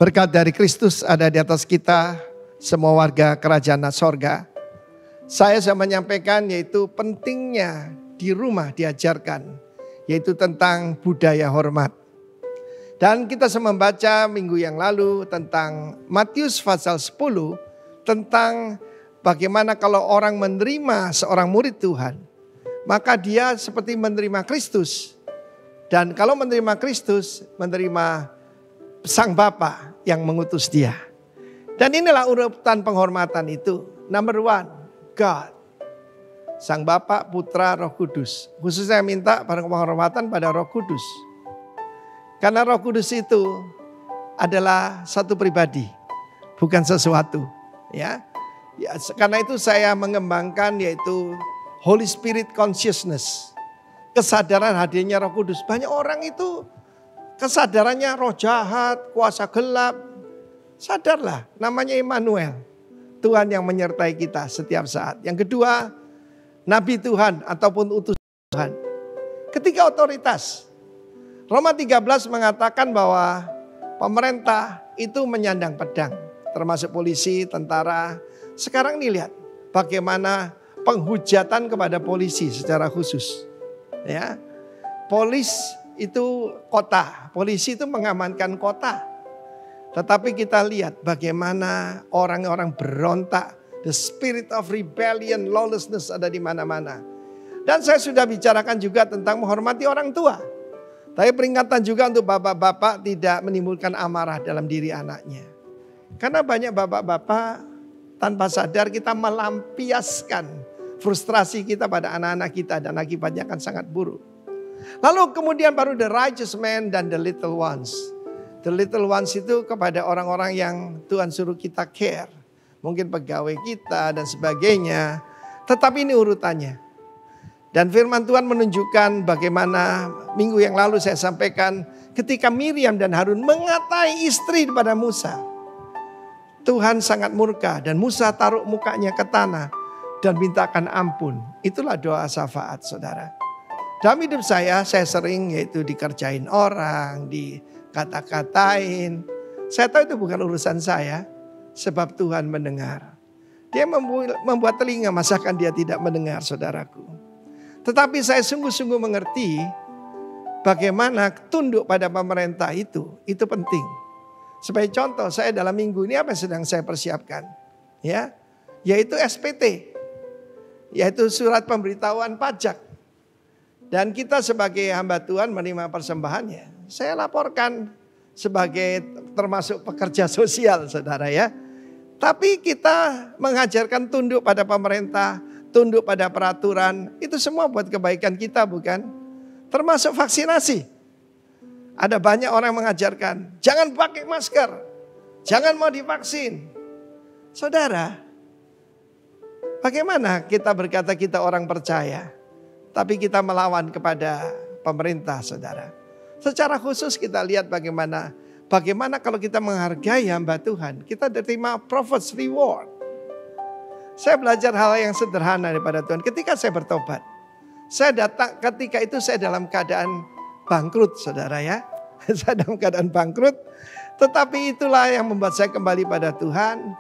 Berkat dari Kristus ada di atas kita, semua warga kerajaan sorga. Saya menyampaikan yaitu pentingnya di rumah diajarkan, yaitu tentang budaya hormat. Dan kita membaca minggu yang lalu tentang Matius pasal 10, tentang bagaimana kalau orang menerima seorang murid Tuhan, maka dia seperti menerima Kristus. Dan kalau menerima Kristus, menerima Sang Bapa yang mengutus dia. Dan inilah urutan penghormatan itu. Number one, God. Sang Bapa, Putra, Roh Kudus. Khususnya saya minta penghormatan pada Roh Kudus. Karena Roh Kudus itu adalah satu pribadi, bukan sesuatu. Ya, karena itu saya mengembangkan yaitu Holy Spirit Consciousness. Kesadaran hadirnya Roh Kudus. Banyak orang itu kesadarannya roh jahat, kuasa gelap. Sadarlah, namanya Immanuel. Tuhan yang menyertai kita setiap saat. Yang kedua, Nabi Tuhan ataupun utusan Tuhan. Ketiga, otoritas. Roma 13 mengatakan bahwa pemerintah itu menyandang pedang. Termasuk polisi, tentara. Sekarang nih lihat bagaimana penghujatan kepada polisi secara khusus. Ya, polisi itu kota, polisi itu mengamankan kota. Tetapi kita lihat bagaimana orang-orang berontak, the spirit of rebellion, lawlessness ada di mana-mana. Dan saya sudah bicarakan juga tentang menghormati orang tua. Tapi peringatan juga untuk bapak-bapak tidak menimbulkan amarah dalam diri anaknya. Karena banyak bapak-bapak tanpa sadar kita melampiaskan frustrasi kita pada anak-anak kita dan akibatnya akan sangat buruk. Lalu kemudian baru the righteous man dan the little ones. The little ones itu kepada orang-orang yang Tuhan suruh kita care. Mungkin pegawai kita dan sebagainya. Tetapi ini urutannya. Dan firman Tuhan menunjukkan bagaimana minggu yang lalu saya sampaikan ketika Miriam dan Harun mengatai istri pada Musa. Tuhan sangat murka dan Musa taruh mukanya ke tanah dan mintakan ampun. Itulah doa syafaat, saudara. Dalam hidup saya sering yaitu dikerjain orang, dikata-katain. Saya tahu itu bukan urusan saya, sebab Tuhan mendengar. Dia membuat telinga, masakan dia tidak mendengar, saudaraku. Tetapi saya sungguh-sungguh mengerti bagaimana tunduk pada pemerintah itu penting. Sebagai contoh, saya dalam minggu ini apa yang sedang saya persiapkan? Ya, yaitu SPT, yaitu surat pemberitahuan pajak. Dan kita sebagai hamba Tuhan menerima persembahannya. Saya laporkan sebagai termasuk pekerja sosial, saudara ya. Tapi kita mengajarkan tunduk pada pemerintah, tunduk pada peraturan. Itu semua buat kebaikan kita, bukan? Termasuk vaksinasi. Ada banyak orang mengajarkan, jangan pakai masker, jangan mau divaksin. Saudara, bagaimana kita berkata kita orang percaya, tapi kita melawan kepada pemerintah, saudara. Secara khusus kita lihat bagaimana kalau kita menghargai hamba Tuhan, kita diterima prophet's reward. Saya belajar hal yang sederhana daripada Tuhan. Ketika saya bertobat, saya datang ketika itu saya dalam keadaan bangkrut, saudara ya. Saya dalam keadaan bangkrut, tetapi itulah yang membuat saya kembali pada Tuhan.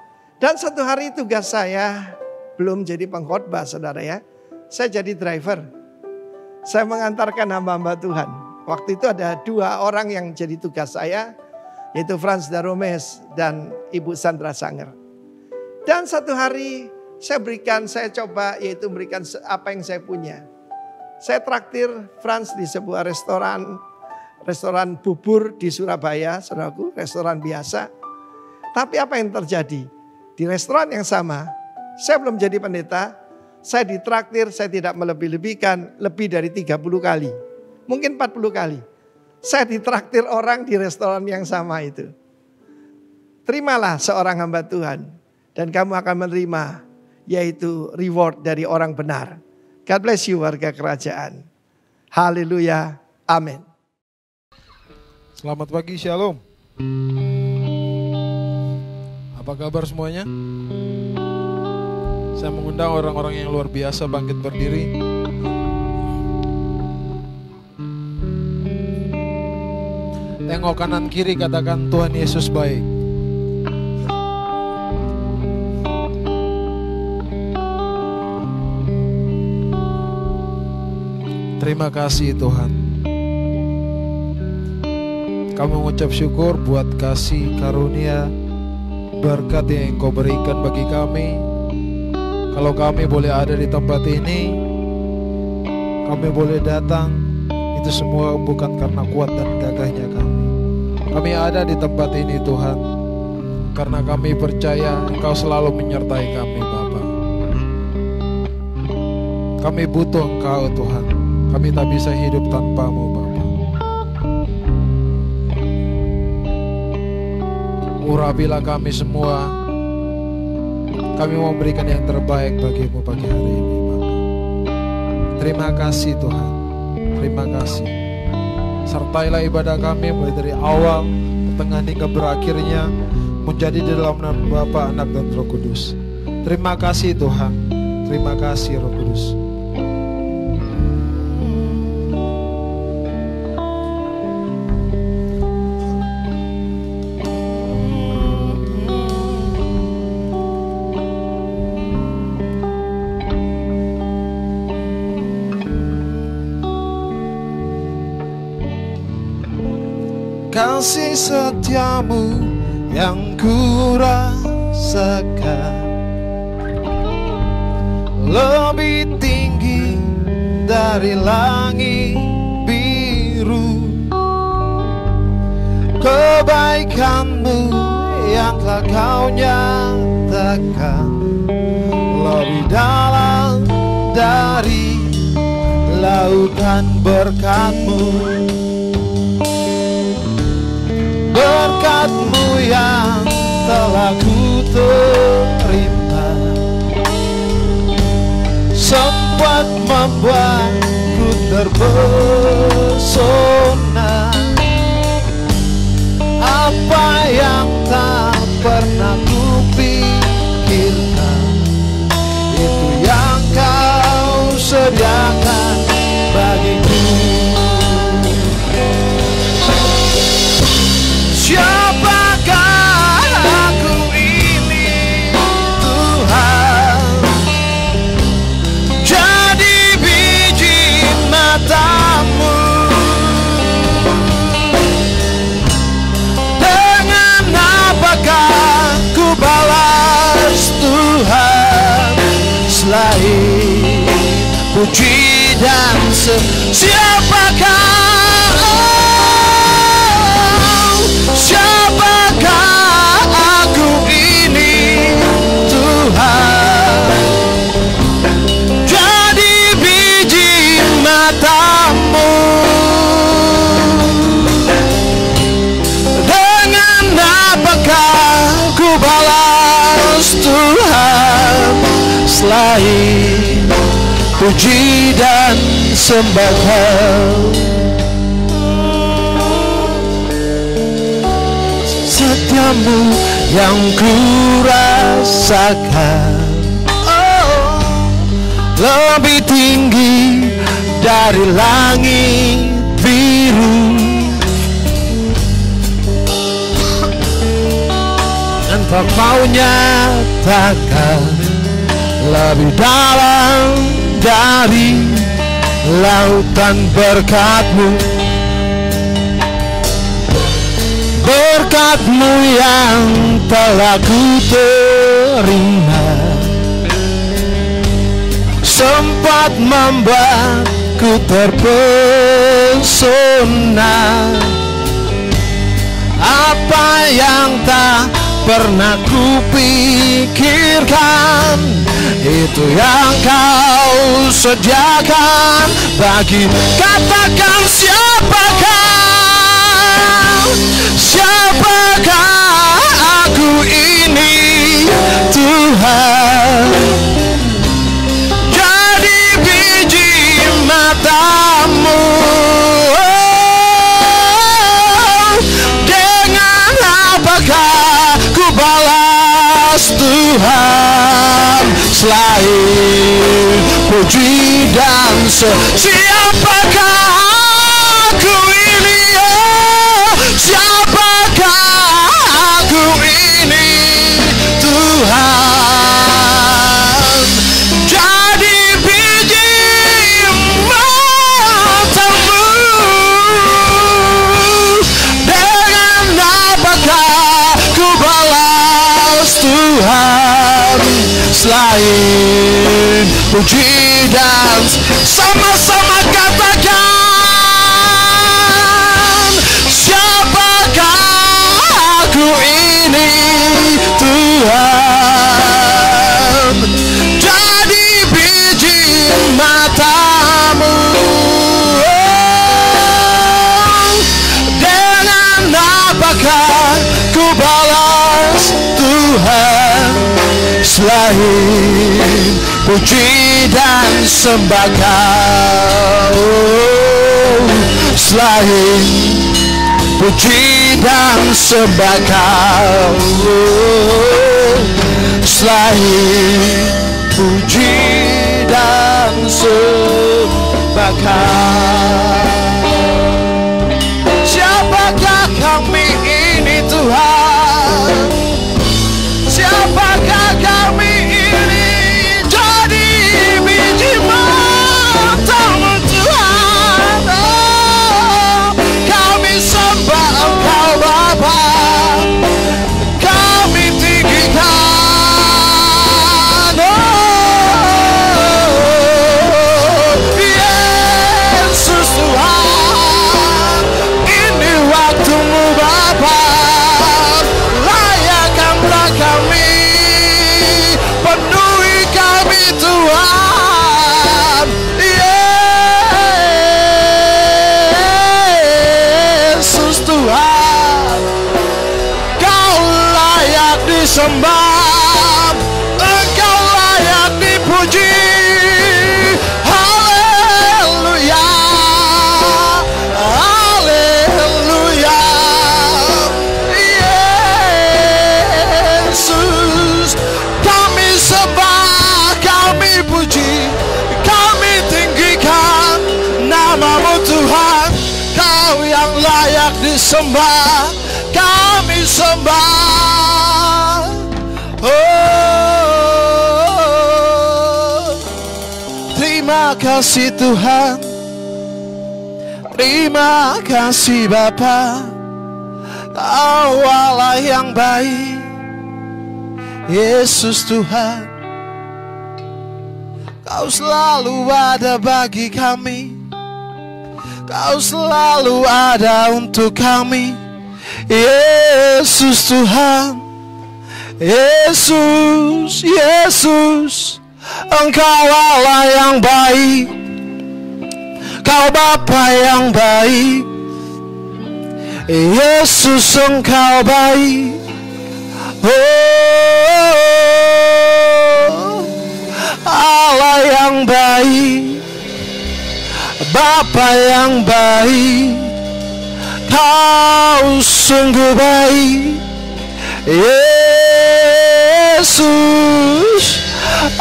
Dan satu hari tugas saya belum jadi pengkhotbah, saudara ya. Saya jadi driver. Saya mengantarkan hamba-hamba Tuhan. Waktu itu ada 2 orang yang jadi tugas saya, yaitu Frans Daromes dan Ibu Sandra Sanger. Dan satu hari saya coba yaitu berikan apa yang saya punya. Saya traktir Frans di sebuah restoran bubur di Surabaya, saudaraku, restoran biasa. Tapi apa yang terjadi? Di restoran yang sama, saya belum jadi pendeta. Saya ditraktir, saya tidak melebih-lebihkan lebih dari 30 kali. Mungkin 40 kali. Saya ditraktir orang di restoran yang sama itu. Terimalah seorang hamba Tuhan. Dan kamu akan menerima yaitu reward dari orang benar. God bless you warga kerajaan. Haleluya. Amin. Selamat pagi, Shalom. Apa kabar semuanya? Saya mengundang orang-orang yang luar biasa bangkit berdiri. Tengok kanan kiri, katakan Tuhan Yesus baik. Terima kasih Tuhan. Kami mengucap syukur buat kasih karunia, berkat yang Engkau berikan bagi kami. Kalau kami boleh ada di tempat ini, kami boleh datang, itu semua bukan karena kuat dan gagahnya kami. Kami ada di tempat ini Tuhan, karena kami percaya Engkau selalu menyertai kami Bapa. Kami butuh Engkau Tuhan. Kami tak bisa hidup tanpa-Mu Bapa. Urapilah kami semua. Kami mau memberikan yang terbaik bagi-Mu pagi hari ini Bapa. Terima kasih Tuhan. Terima kasih. Sertailah ibadah kami mulai dari awal, pertengahan hingga berakhirnya, menjadi di dalam nama Bapa, Anak dan Roh Kudus. Terima kasih Tuhan. Terima kasih Roh Kudus. Kasih setiamu yang ku rasakan lebih tinggi dari langit biru. Kebaikan-Mu yang telah Kau nyatakan lebih dalam dari lautan berkat-Mu. Berkat-Mu yang telah ku terima sempat membuatku terpesona. Apa yang tak pernah ku pikirkan, itu yang Kau sediakan bagiku. Siapakah aku ini Tuhan, jadi biji mata-Mu. Dengan apakah ku balas Tuhan, selain puji dan siapakah? Siapakah aku ini Tuhan, jadi biji mata-Mu. Dengan apakah ku balas Tuhan, selain puji dan sembah. Setiamu yang ku rasakan, oh, lebih tinggi dari langit biru. Engkau Kau nyatakan lebih dalam dari lautan berkat-Mu. Berkat-Mu yang telah ku terima sempat membuatku terpesona. Apa yang tak pernah ku pikirkan, itu yang Kau sediakan bagi. Katakan siapakah? Siapakah aku ini Tuhan, jadi biji mata-Mu. Dengan apakah ku balas Tuhan, selain puji dan siapakah aku ini? selain puji dan sama-sama katakan, siapakah aku ini Tuhan, jadi biji matamu. Dengan apakah ku balas Tuhan, selain puji dan sembah Kau, selain puji dan sembah Kau, selain puji dan sembah Kau. Siapakah kami ini Tuhan? Siapakah kami ini? Jadi biji matamu Tuhan. Oh, kami sembah Engkau Bapa, kami tinggikan. Oh, Yesus Tuhan, ini waktumu Bapa. Layakkanlah kami, penuhi kami Tuhan. Yesus Tuhan, Kau layak disembah, Engkau layak dipuji. Haleluya, haleluya. Yesus, kami sembah, kami puji, kami tinggikan namamu Tuhan. Kau yang layak disembah, kami sembah. Oh, terima kasih Tuhan, terima kasih Bapa. Kau Allah yang baik, Yesus Tuhan. Kau selalu ada bagi kami, Kau selalu ada untuk kami. Yesus Tuhan, Yesus, Yesus, Engkau Allah yang baik, Kau Bapa yang baik. Yesus, Engkau baik. Oh, Allah yang baik, Bapa yang baik, Kau sungguh baik. Yesus,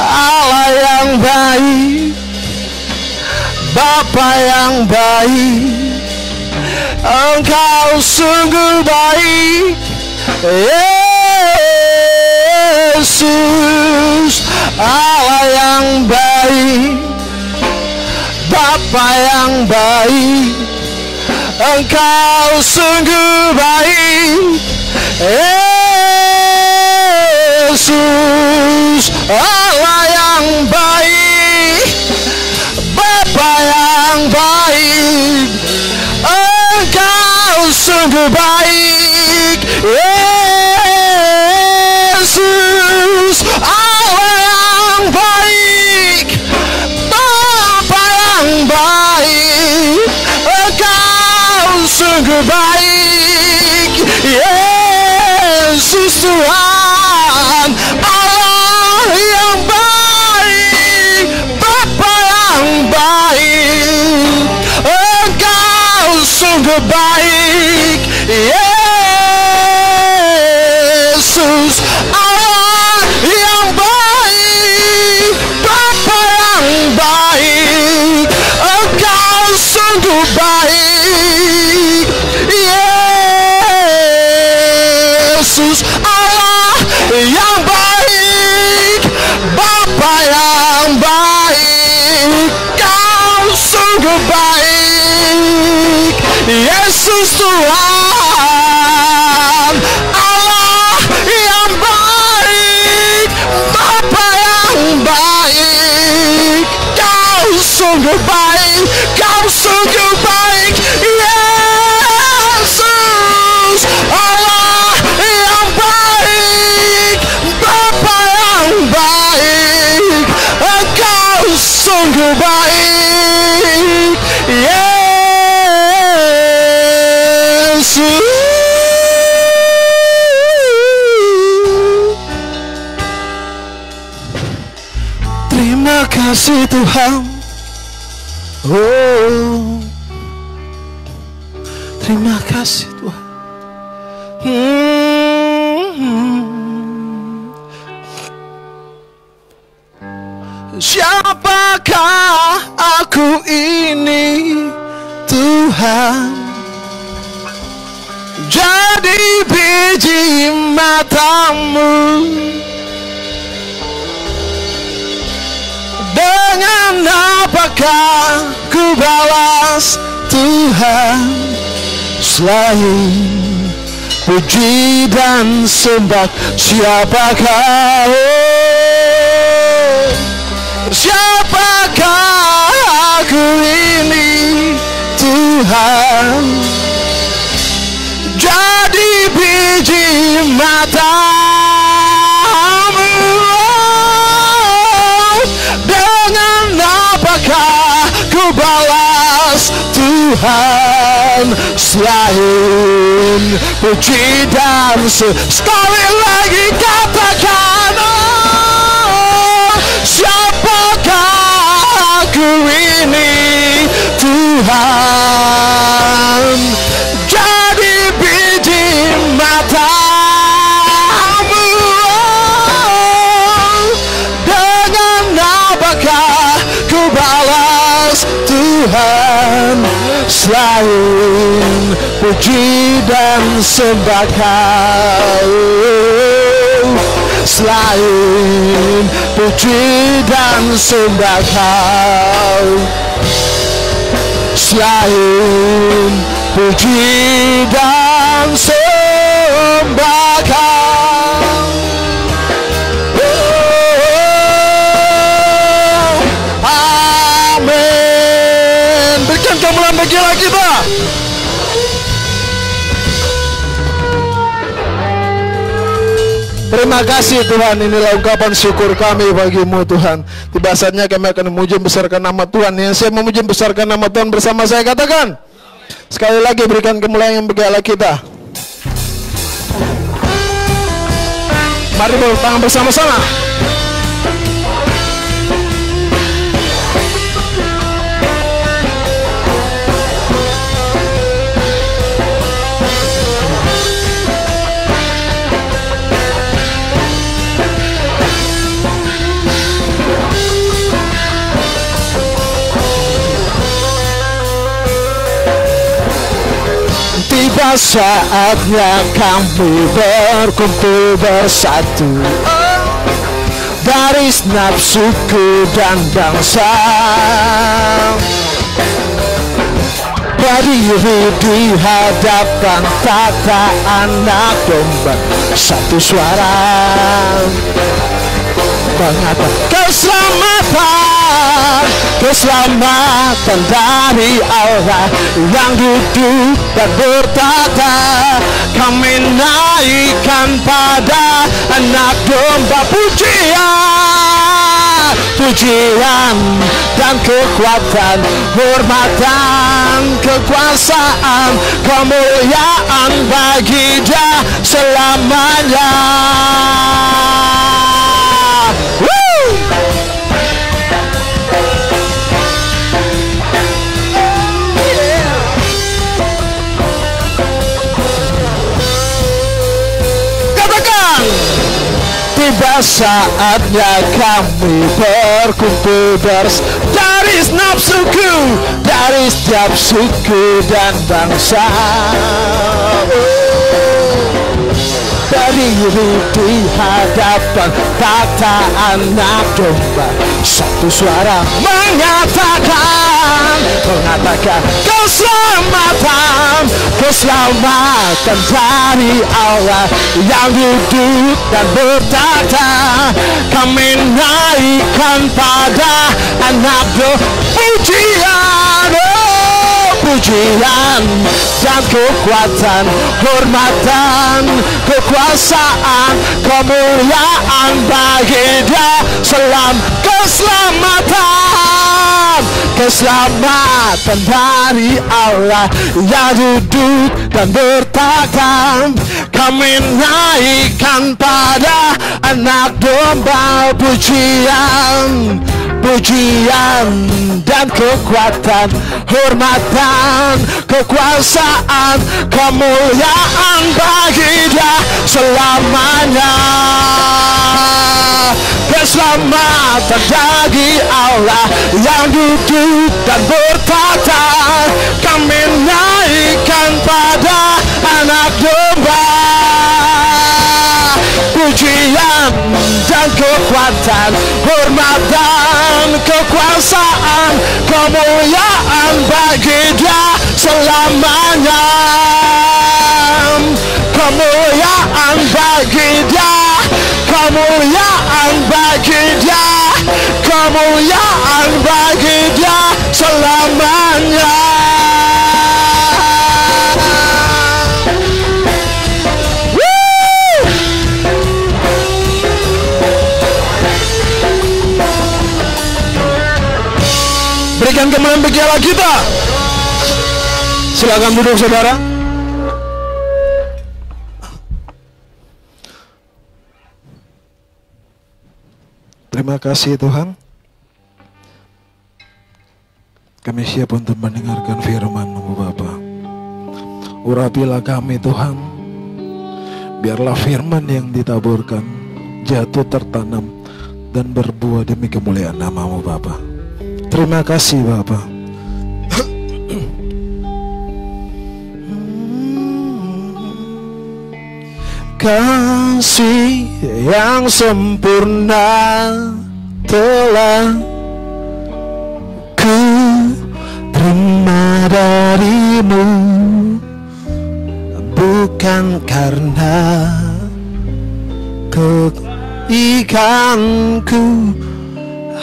Allah yang baik, Bapa yang baik, Engkau sungguh baik. Yesus, Allah yang baik, Bapa yang baik, Engkau sungguh baik. Yesus, Allah yang baik, Bapa yang baik, Engkau sungguh baik. Yesus, Allah yang baik, Bapa yang baik, Engkau sungguh baik. Yesus Tuhan, Allah yang baik, Bapa yang baik, Engkau sungguh baik. Yesus, Allah yang baik, Bapa yang baik, Engkau sungguh baik. Yesus, Allah yang baik, Bapa yang baik, Kau sungguh baik. Yesus Tuhan, Allah yang baik, Bapa yang sungguh baik, kau sungguh baik, Yesus. Allah yang baik, Bapa yang baik, Engkau sungguh baik, Yesus. Terima kasih Tuhan. Oh, terima kasih Tuhan. Siapakah aku ini Tuhan? Jadi biji matamu. Dengan apakah ku balas Tuhan selain puji dan sembah? Siapakah, siapakah aku ini Tuhan? Jadi biji matamu. Ku balas Tuhan selain puji dan sekali lagi katakan, oh, siapakah aku ini Tuhan? Jadi biji matamu. Dengan apakah ku balas Tuhan selain puji dan sembah Kau, selain puji dan sembah Kau, selain puji dan sembah Kau. Berikan kemuliaan bagi Allah kita. Terima kasih Tuhan, inilah ungkapan syukur kami bagimu Tuhan. Tiba saatnya kami akan memuji besarkan nama Tuhan. Yang saya memuji besarkan nama Tuhan bersama saya katakan. Sekali lagi berikan kemuliaan bagi Allah kita. Mari bertangan bersama-sama. Tiba saatnya kami berkumpul bersatu, dari nafsuku dan bangsa, berdiri di hadapan tata anak domba, satu suara mengatakan keselamatan, keselamatan dari Allah yang duduk dan bertata. Kami naikkan pada anak domba pujian, pujian dan kekuatan, hormatan, kekuasaan, kemuliaan bagi Dia selamanya. Tiba saatnya kami berkumpul dari nafsuku, dari setiap suku dan bangsa, dari berdiri di hadapan takhta Anak Domba. Satu suara mengatakan keselamatan dari Allah yang duduk dan bertata. Kami naikkan pada Anak Domba pujian dan kekuatan, hormatan, kekuasaan, kemuliaan bagi Dia. Keselamatan dari Allah yang duduk dan bertata. Kami naikkan pada Anak Domba pujian dan kekuatan, hormatan, kekuasaan, kemuliaan bagi Dia selamanya. Keselamatan bagi Allah yang duduk dan bertata. Kami naikkan pada Anak Domba pujian dan kekuatan, hormatan, kekuasaan, kemuliaan bagi Dia selamanya. Kemuliaan bagi Dia, kemuliaan bagi Dia, kemuliaan bagi Dia selamanya. Berikan kemenangan bagi Allah kita. Silakan duduk saudara. Terima kasih Tuhan. Kami siap untuk mendengarkan firman-Mu Bapa. Urapilah kami Tuhan. Biarlah firman yang ditaburkan jatuh tertanam dan berbuah demi kemuliaan nama-Mu Bapa. Terima kasih Bapa. Kasih yang sempurna telah ku terima dari-Mu, bukan karena kebaikanku,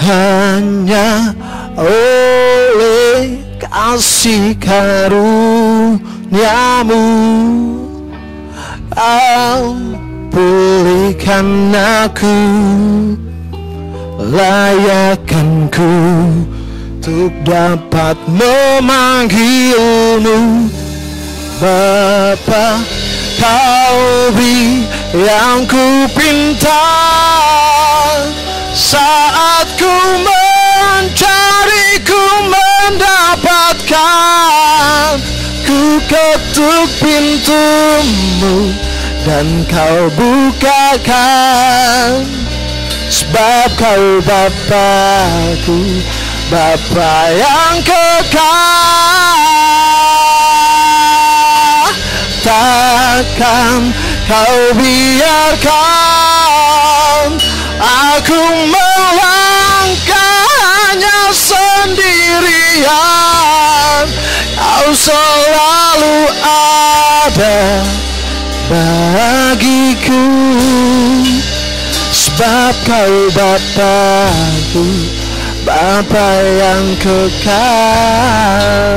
hanya oleh kasih karunia-Mu. Kau pulihkan aku, layakkanku untuk dapat memanggil-Mu Bapa. Kau beri yang ku pinta saat ku mencari, ku mendapatkan. Ku ketuk pintu-Mu dan Kau bukakan, sebab Kau Bapa-Ku, Bapa yang kekal. Takkan Kau biarkan aku melangkah hanya sendirian. Kau selalu ada bagiku, sebab Kau Bapa-Ku, Bapa yang kekal.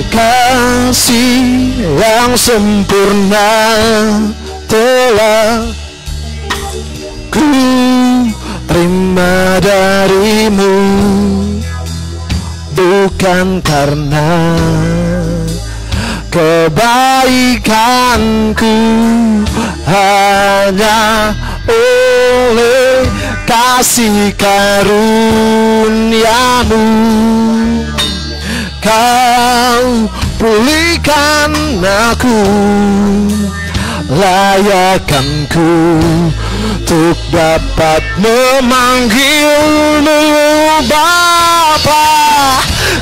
Kasih yang sempurna telah ku terima dari-Mu, bukan karena kebaikanku, hanya oleh kasih karunia-Mu. Kau pulihkan aku, layakkanku untuk dapat memanggil-Mu Bapa.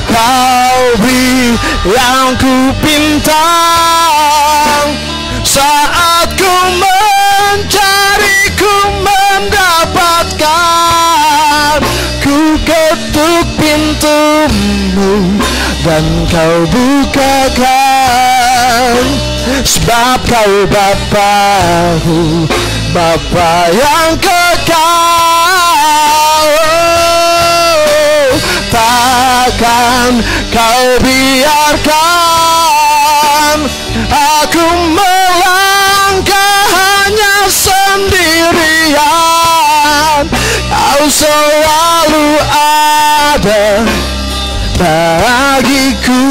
Kau beri yang ku pinta. Saat ku mencari, ku mendapatkan. Ku ketuk pintumu dan kau bukakan. Sebab kau Bapa-Ku, Bapa yang kekal. Takkan kau biarkan aku melangkah hanya sendirian. Kau selalu ada bagiku.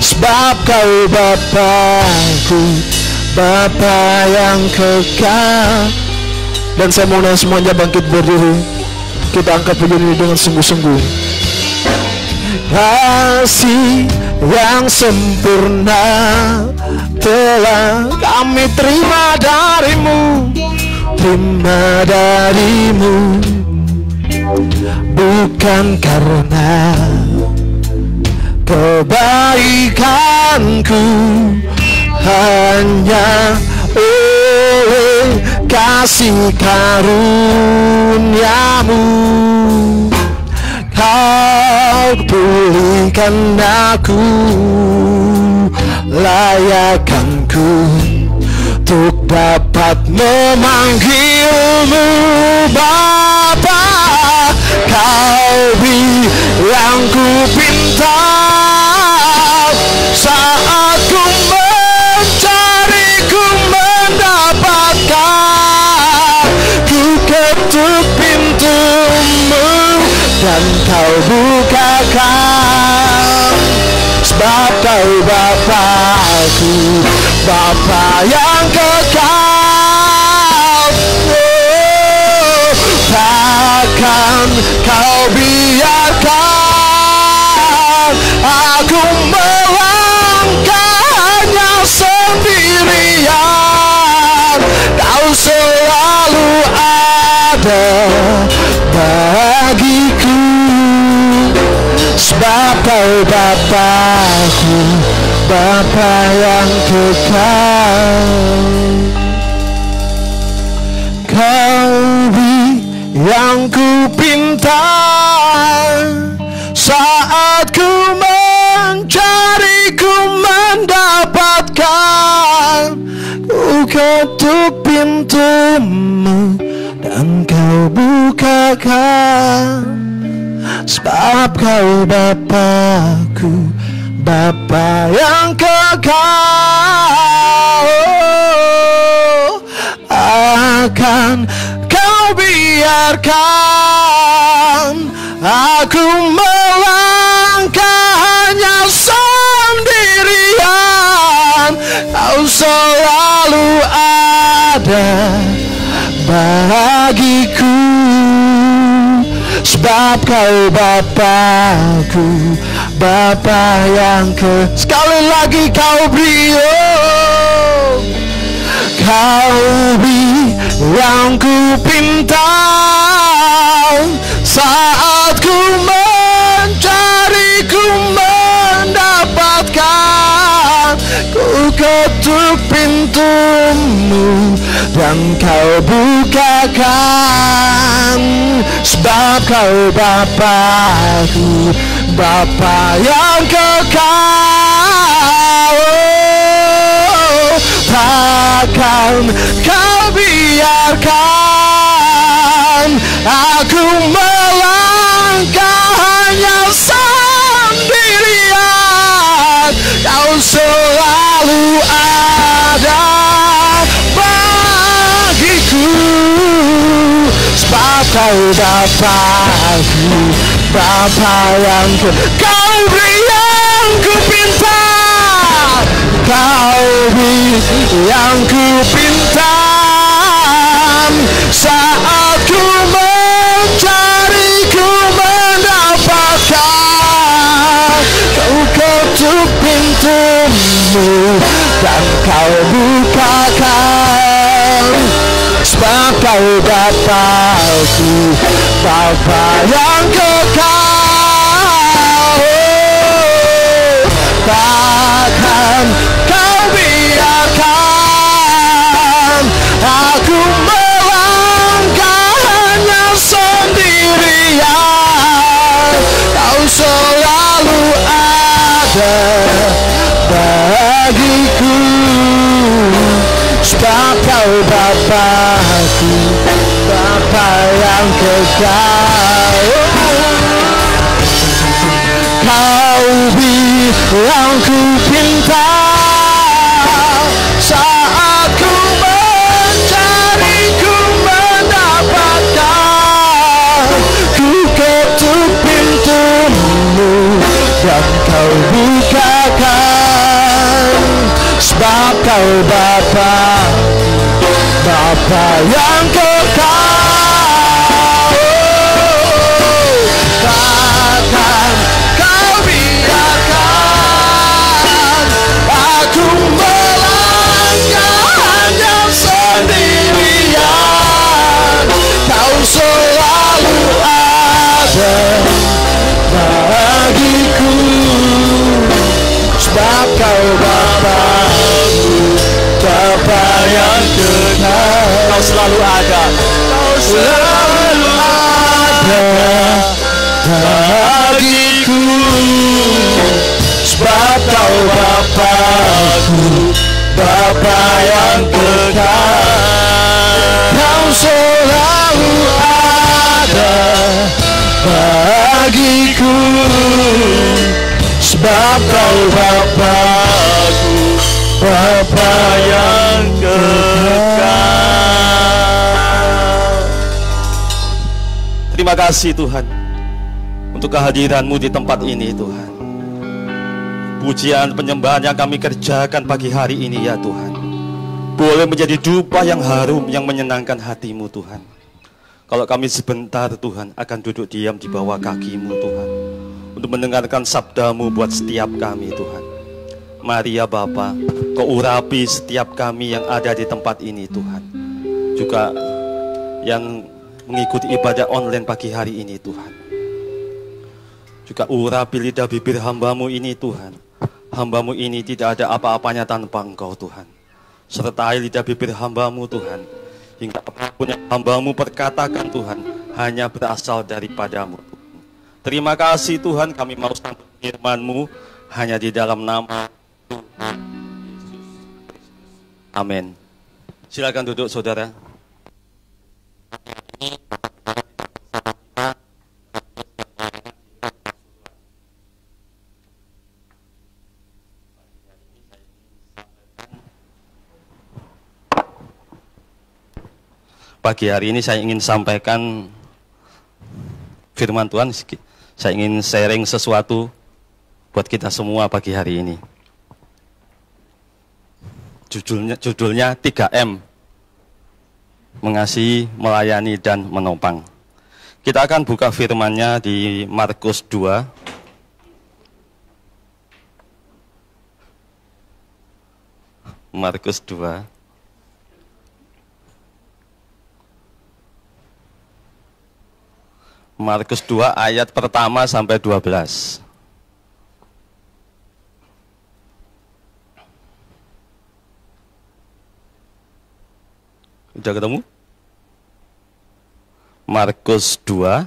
Sebab kau Bapa-Ku, Bapa yang kekal. Dan saya mau semuanya bangkit berdiri. Kita angkat pujian ini dengan sungguh-sungguh. Kasih yang sempurna telah kami terima darimu, terima darimu. Bukan karena kebaikanku, hanya oleh kasih karuniamu. Kau pulihkan aku, layakkanku untuk dapat memanggilmu Bapa. Kau yang ku pinta. Saat ku mencari, ku mendapatkan. Ku ketuk pintumu dan kau bukakan. Sebab kau Bapa-Ku, Bapa yang kekal. Takkan kau biarkan aku melangkah hanya sendirian. Kau selalu ada bagiku. Sebab kau Bapa-Ku, Bapa yang kekal. Kau yang ku pinta. Saat ku mencari, ku mendapatkan. Ku ketuk pintumu dan kau bukakan. Sebab kau Bapa-Ku, Bapa yang kekal. Akan kau biarkan aku melangkah hanya sendirian. Kau selalu ada bagiku. Sebab kau Bapa-Ku, Bapa yang sekali lagi kau beri, kau beri yang ku pinta. Saat ku mencari, ku mendapatkan. Ku ketuk pintumu dan kau bukakan. Sebab kau Bapa-Ku, Bapa yang kekal. Takkan kau biarkan aku melangkah hanya sendirian. Kau selalu ada bagiku. Sebab kau Bapa-Ku, Bapa yang kau beri yang ku pinta. Kau beri yang ku pinta. Saat ku mencari, ku mendapatkan. Kau ketuk pintumu dan kau bukakan. Sebab kau Bapa-Ku, Bapa yang kekal. ada bagiku, sebab kau Bapakku, Bapa yang kekal. Kau bilang ku pintar, saat ku mencari ku mendapatkan. Ku ketuk pintumu dan kau bukakan, sebab kau Bapa, Bapa yang kekal. Takkan kau biarkan aku melangkah hanya sendirian. Kau selalu ada bagiku, sebab kau Bapakku, Bapa yang kekal. Kau selalu ada, kau selalu ada bagiku, sebab kau Bapakku, Bapa yang kekal. Kau selalu ada bagiku, sebab kau Bapakku, Bapa yang kekal. Terima kasih Tuhan untuk kehadiran-Mu di tempat ini Tuhan. Pujian penyembahan yang kami kerjakan pagi hari ini ya Tuhan, boleh menjadi dupa yang harum yang menyenangkan hati-Mu Tuhan. Kalau kami sebentar Tuhan akan duduk diam di bawah kaki-Mu Tuhan, untuk mendengarkan sabda-Mu buat setiap kami Tuhan. Mari ya Bapa, Kau urapi setiap kami yang ada di tempat ini Tuhan, juga yang mengikuti ibadah online pagi hari ini Tuhan. Juga urapi lidah bibir hamba-Mu ini Tuhan. Hamba-Mu ini tidak ada apa-apanya tanpa Engkau Tuhan. Sertai lidah bibir hamba-Mu Tuhan, hingga apapun yang hamba-Mu perkatakan Tuhan hanya berasal daripada-Mu. Terima kasih Tuhan, kami mau sambut firman-Mu hanya di dalam nama Tuhan Yesus. Amin. Silakan duduk saudara. Pagi hari ini saya ingin sampaikan firman Tuhan. Saya ingin sharing sesuatu buat kita semua pagi hari ini. Judulnya 3M. Mengasihi, melayani, dan menopang. Kita akan buka firman-Nya di Markus 2. Markus 2. Markus 2 ayat pertama sampai 12. Udah ketemu? Markus 2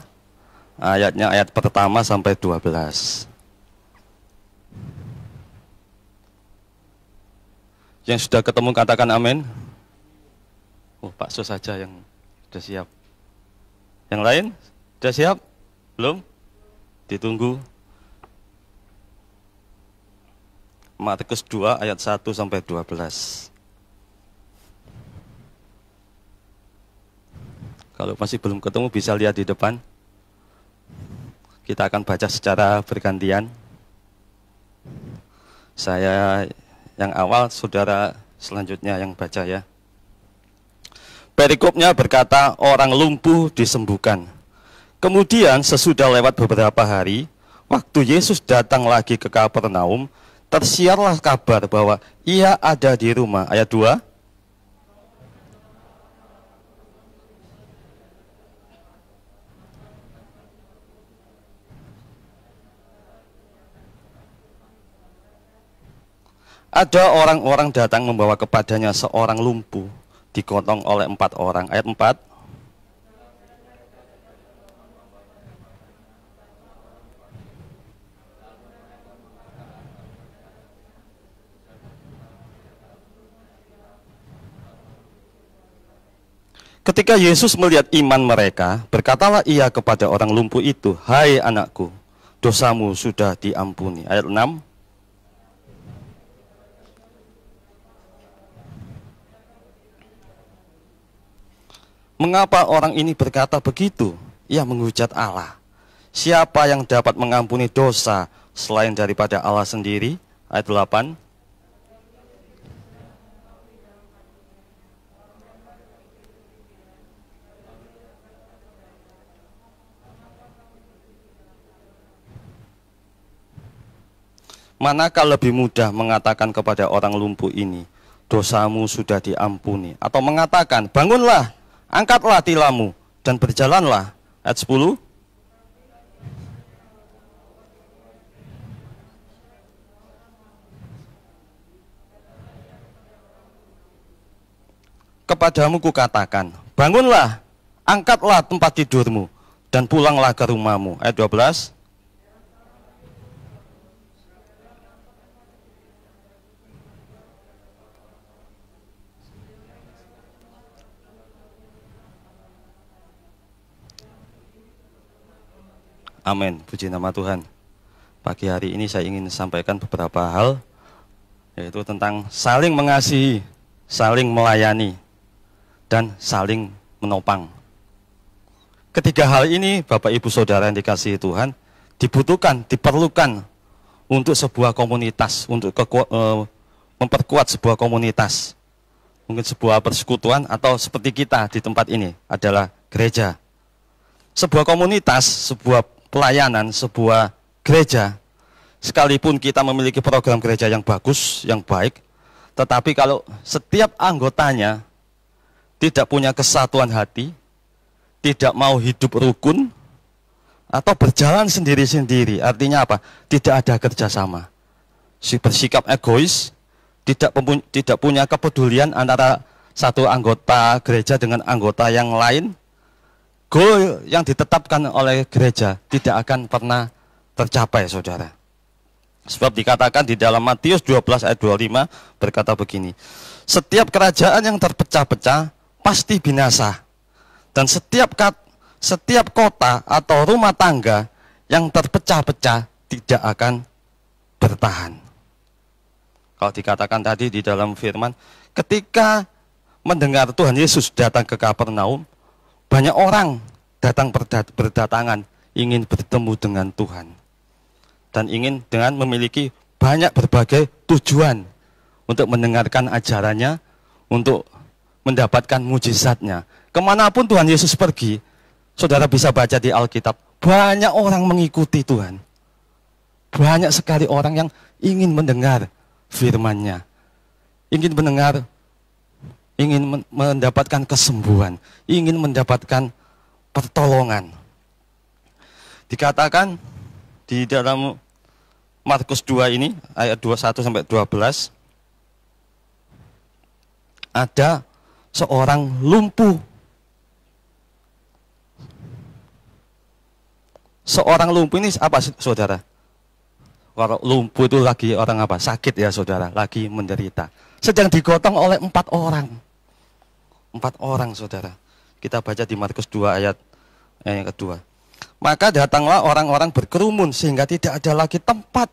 ayatnya ayat pertama sampai 12. Yang sudah ketemu katakan amin. Oh, Pak Sus saja yang sudah siap. Yang lain? Sudah siap? Belum? Ditunggu. Markus 2 ayat 1 sampai 12. Kalau masih belum ketemu bisa lihat di depan. Kita akan baca secara bergantian. Saya yang awal, saudara selanjutnya yang baca ya. Perikopnya berkata, orang lumpuh disembuhkan. Kemudian sesudah lewat beberapa hari, waktu Yesus datang lagi ke Kapernaum, tersiarlah kabar bahwa ia ada di rumah. Ayat 2. Ada orang-orang datang membawa kepadanya seorang lumpuh, digotong oleh 4 orang. Ayat 4. Ketika Yesus melihat iman mereka, berkatalah ia kepada orang lumpuh itu, "Hai anakku, dosamu sudah diampuni." Ayat 6. Mengapa orang ini berkata begitu? Ia menghujat Allah. Siapa yang dapat mengampuni dosa selain daripada Allah sendiri? Ayat 8. Manakah lebih mudah mengatakan kepada orang lumpuh ini, dosamu sudah diampuni, atau mengatakan, bangunlah, angkatlah tilammu, dan berjalanlah. Ayat 10. Kepadamu kukatakan, bangunlah, angkatlah tempat tidurmu, dan pulanglah ke rumahmu. Ayat 12. Amin, puji nama Tuhan. Pagi hari ini saya ingin sampaikan beberapa hal, yaitu tentang saling mengasihi, saling melayani, dan saling menopang. Ketiga hal ini, Bapak Ibu Saudara yang dikasihi Tuhan, dibutuhkan, diperlukan untuk sebuah komunitas, untuk memperkuat sebuah komunitas. Mungkin sebuah persekutuan, atau seperti kita di tempat ini adalah gereja. Sebuah komunitas, sebuah pelayanan, sebuah gereja, sekalipun kita memiliki program gereja yang bagus, yang baik, tetapi kalau setiap anggotanya tidak punya kesatuan hati, tidak mau hidup rukun, atau berjalan sendiri-sendiri, artinya apa? Tidak ada kerjasama, bersikap egois, tidak punya kepedulian antara satu anggota gereja dengan anggota yang lain, goal yang ditetapkan oleh gereja tidak akan pernah tercapai, saudara. Sebab dikatakan di dalam Matius 12 ayat 25 berkata begini, setiap kerajaan yang terpecah-pecah pasti binasa, dan setiap kota atau rumah tangga yang terpecah-pecah tidak akan bertahan. Kalau dikatakan tadi di dalam firman, ketika mendengar Tuhan Yesus datang ke Kapernaum, banyak orang datang berdatangan ingin bertemu dengan Tuhan, dan ingin dengan memiliki banyak berbagai tujuan untuk mendengarkan ajarannya, untuk mendapatkan mujizatnya. Kemanapun Tuhan Yesus pergi, saudara bisa baca di Alkitab, banyak orang mengikuti Tuhan. Banyak sekali orang yang ingin mendengar firman-Nya, ingin mendengar, ingin mendapatkan kesembuhan, ingin mendapatkan pertolongan. Dikatakan di dalam Markus 2 ini, ayat 21-12, ada seorang lumpuh. Seorang lumpuh ini apa, saudara? Kalau lumpuh itu lagi orang apa? Sakit ya, saudara, lagi menderita. Sedang digotong oleh 4 orang. 4 orang, saudara. Kita baca di Markus 2 ayat yang kedua. Maka datanglah orang-orang berkerumun sehingga tidak ada lagi tempat.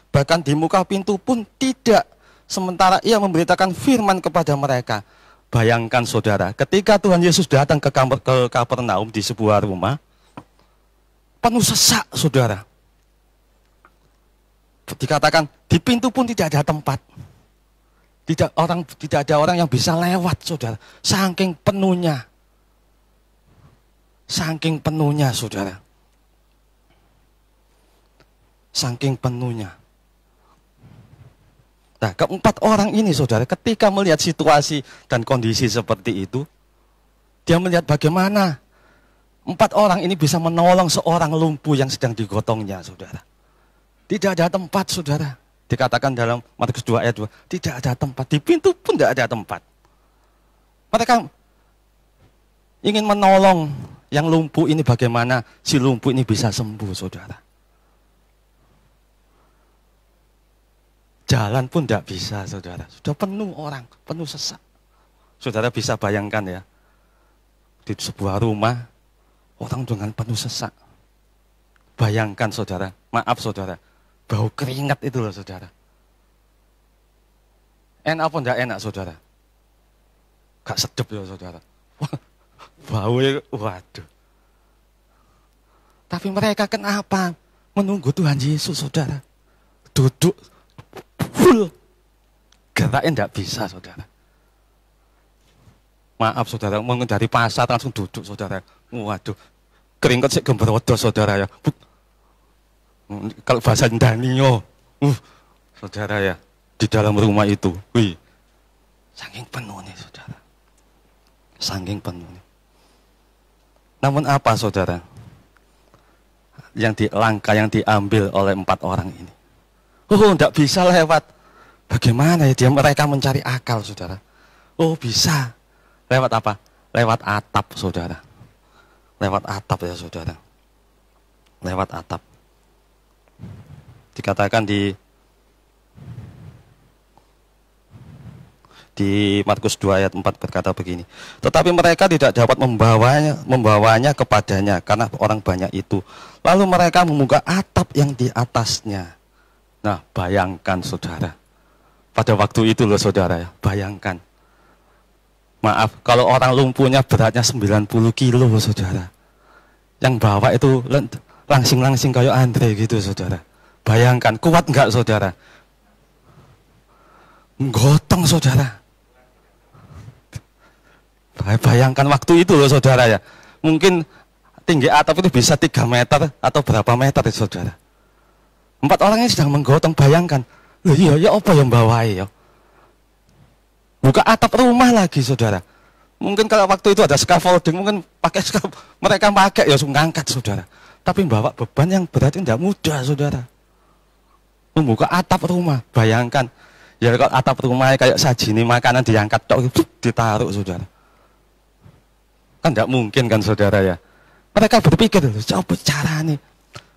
Bahkan di muka pintu pun tidak. Sementara ia memberitakan firman kepada mereka. Bayangkan, saudara, ketika Tuhan Yesus datang ke Kapernaum di sebuah rumah, penuh sesak, saudara. Dikatakan di pintu pun tidak ada tempat. Tidak ada orang yang bisa lewat, saudara. Saking penuhnya. Saking penuhnya, saudara. Saking penuhnya. Nah, 4 orang ini, saudara, ketika melihat situasi dan kondisi seperti itu, dia melihat bagaimana 4 orang ini bisa menolong seorang lumpuh yang sedang digotongnya, saudara. Tidak ada tempat, saudara. Dikatakan dalam Markus 2 ayat 2, tidak ada tempat. Di pintu pun tidak ada tempat. Mereka ingin menolong yang lumpuh ini, bagaimana si lumpuh ini bisa sembuh, saudara. Jalan pun tidak bisa, saudara. Sudah penuh orang, penuh sesak. Saudara bisa bayangkan ya, di sebuah rumah, orang dengan penuh sesak. Bayangkan saudara, maaf saudara, bau keringat itu loh saudara. Enak apa enggak enak saudara? Gak sedep ya saudara. Bau ya, waduh. Tapi mereka kenapa menunggu Tuhan Yesus saudara? Duduk full. Geraknya enggak bisa saudara. Maaf saudara, mau dari pasar langsung duduk saudara. Waduh, keringat sih gemberodo saudara ya. Kalau bahasa Danio, saudara ya, di dalam rumah itu, wih, saking penuh nih saudara. Saking penuh nih. Namun apa saudara? Langkah yang diambil oleh 4 orang ini. Enggak bisa lewat. Bagaimana ya mereka mencari akal saudara. Bisa. Lewat apa? Lewat atap saudara. Lewat atap ya saudara. Lewat atap. Dikatakan di Markus 2 ayat 4 berkata begini. Tetapi mereka tidak dapat membawanya kepadanya karena orang banyak itu. Lalu mereka membuka atap yang di atasnya. Nah, bayangkan saudara. Pada waktu itu loh saudara ya, bayangkan. Maaf, kalau orang lumpuhnya beratnya 90 kilo saudara. Yang bawa itu langsing-langsing kayak Andre gitu saudara. Bayangkan, kuat enggak saudara? Gotong saudara. Bayangkan waktu itu loh saudara ya. Mungkin tinggi atap itu bisa 3 meter atau berapa meter ya saudara. 4 orang ini sedang menggotong, bayangkan. Iya ya apa yang bawai ya. Buka atap rumah lagi saudara. Mungkin kalau waktu itu ada scaffolding, mungkin mereka pakai ya ngangkat saudara. Tapi bawa beban yang berat itu tidak mudah saudara. Membuka atap rumah, bayangkan. Ya kalau atap rumah kayak sajini makanan diangkat ditaruh saudara. Kan tidak mungkin kan saudara ya. Mereka berpikir, coba cara nih.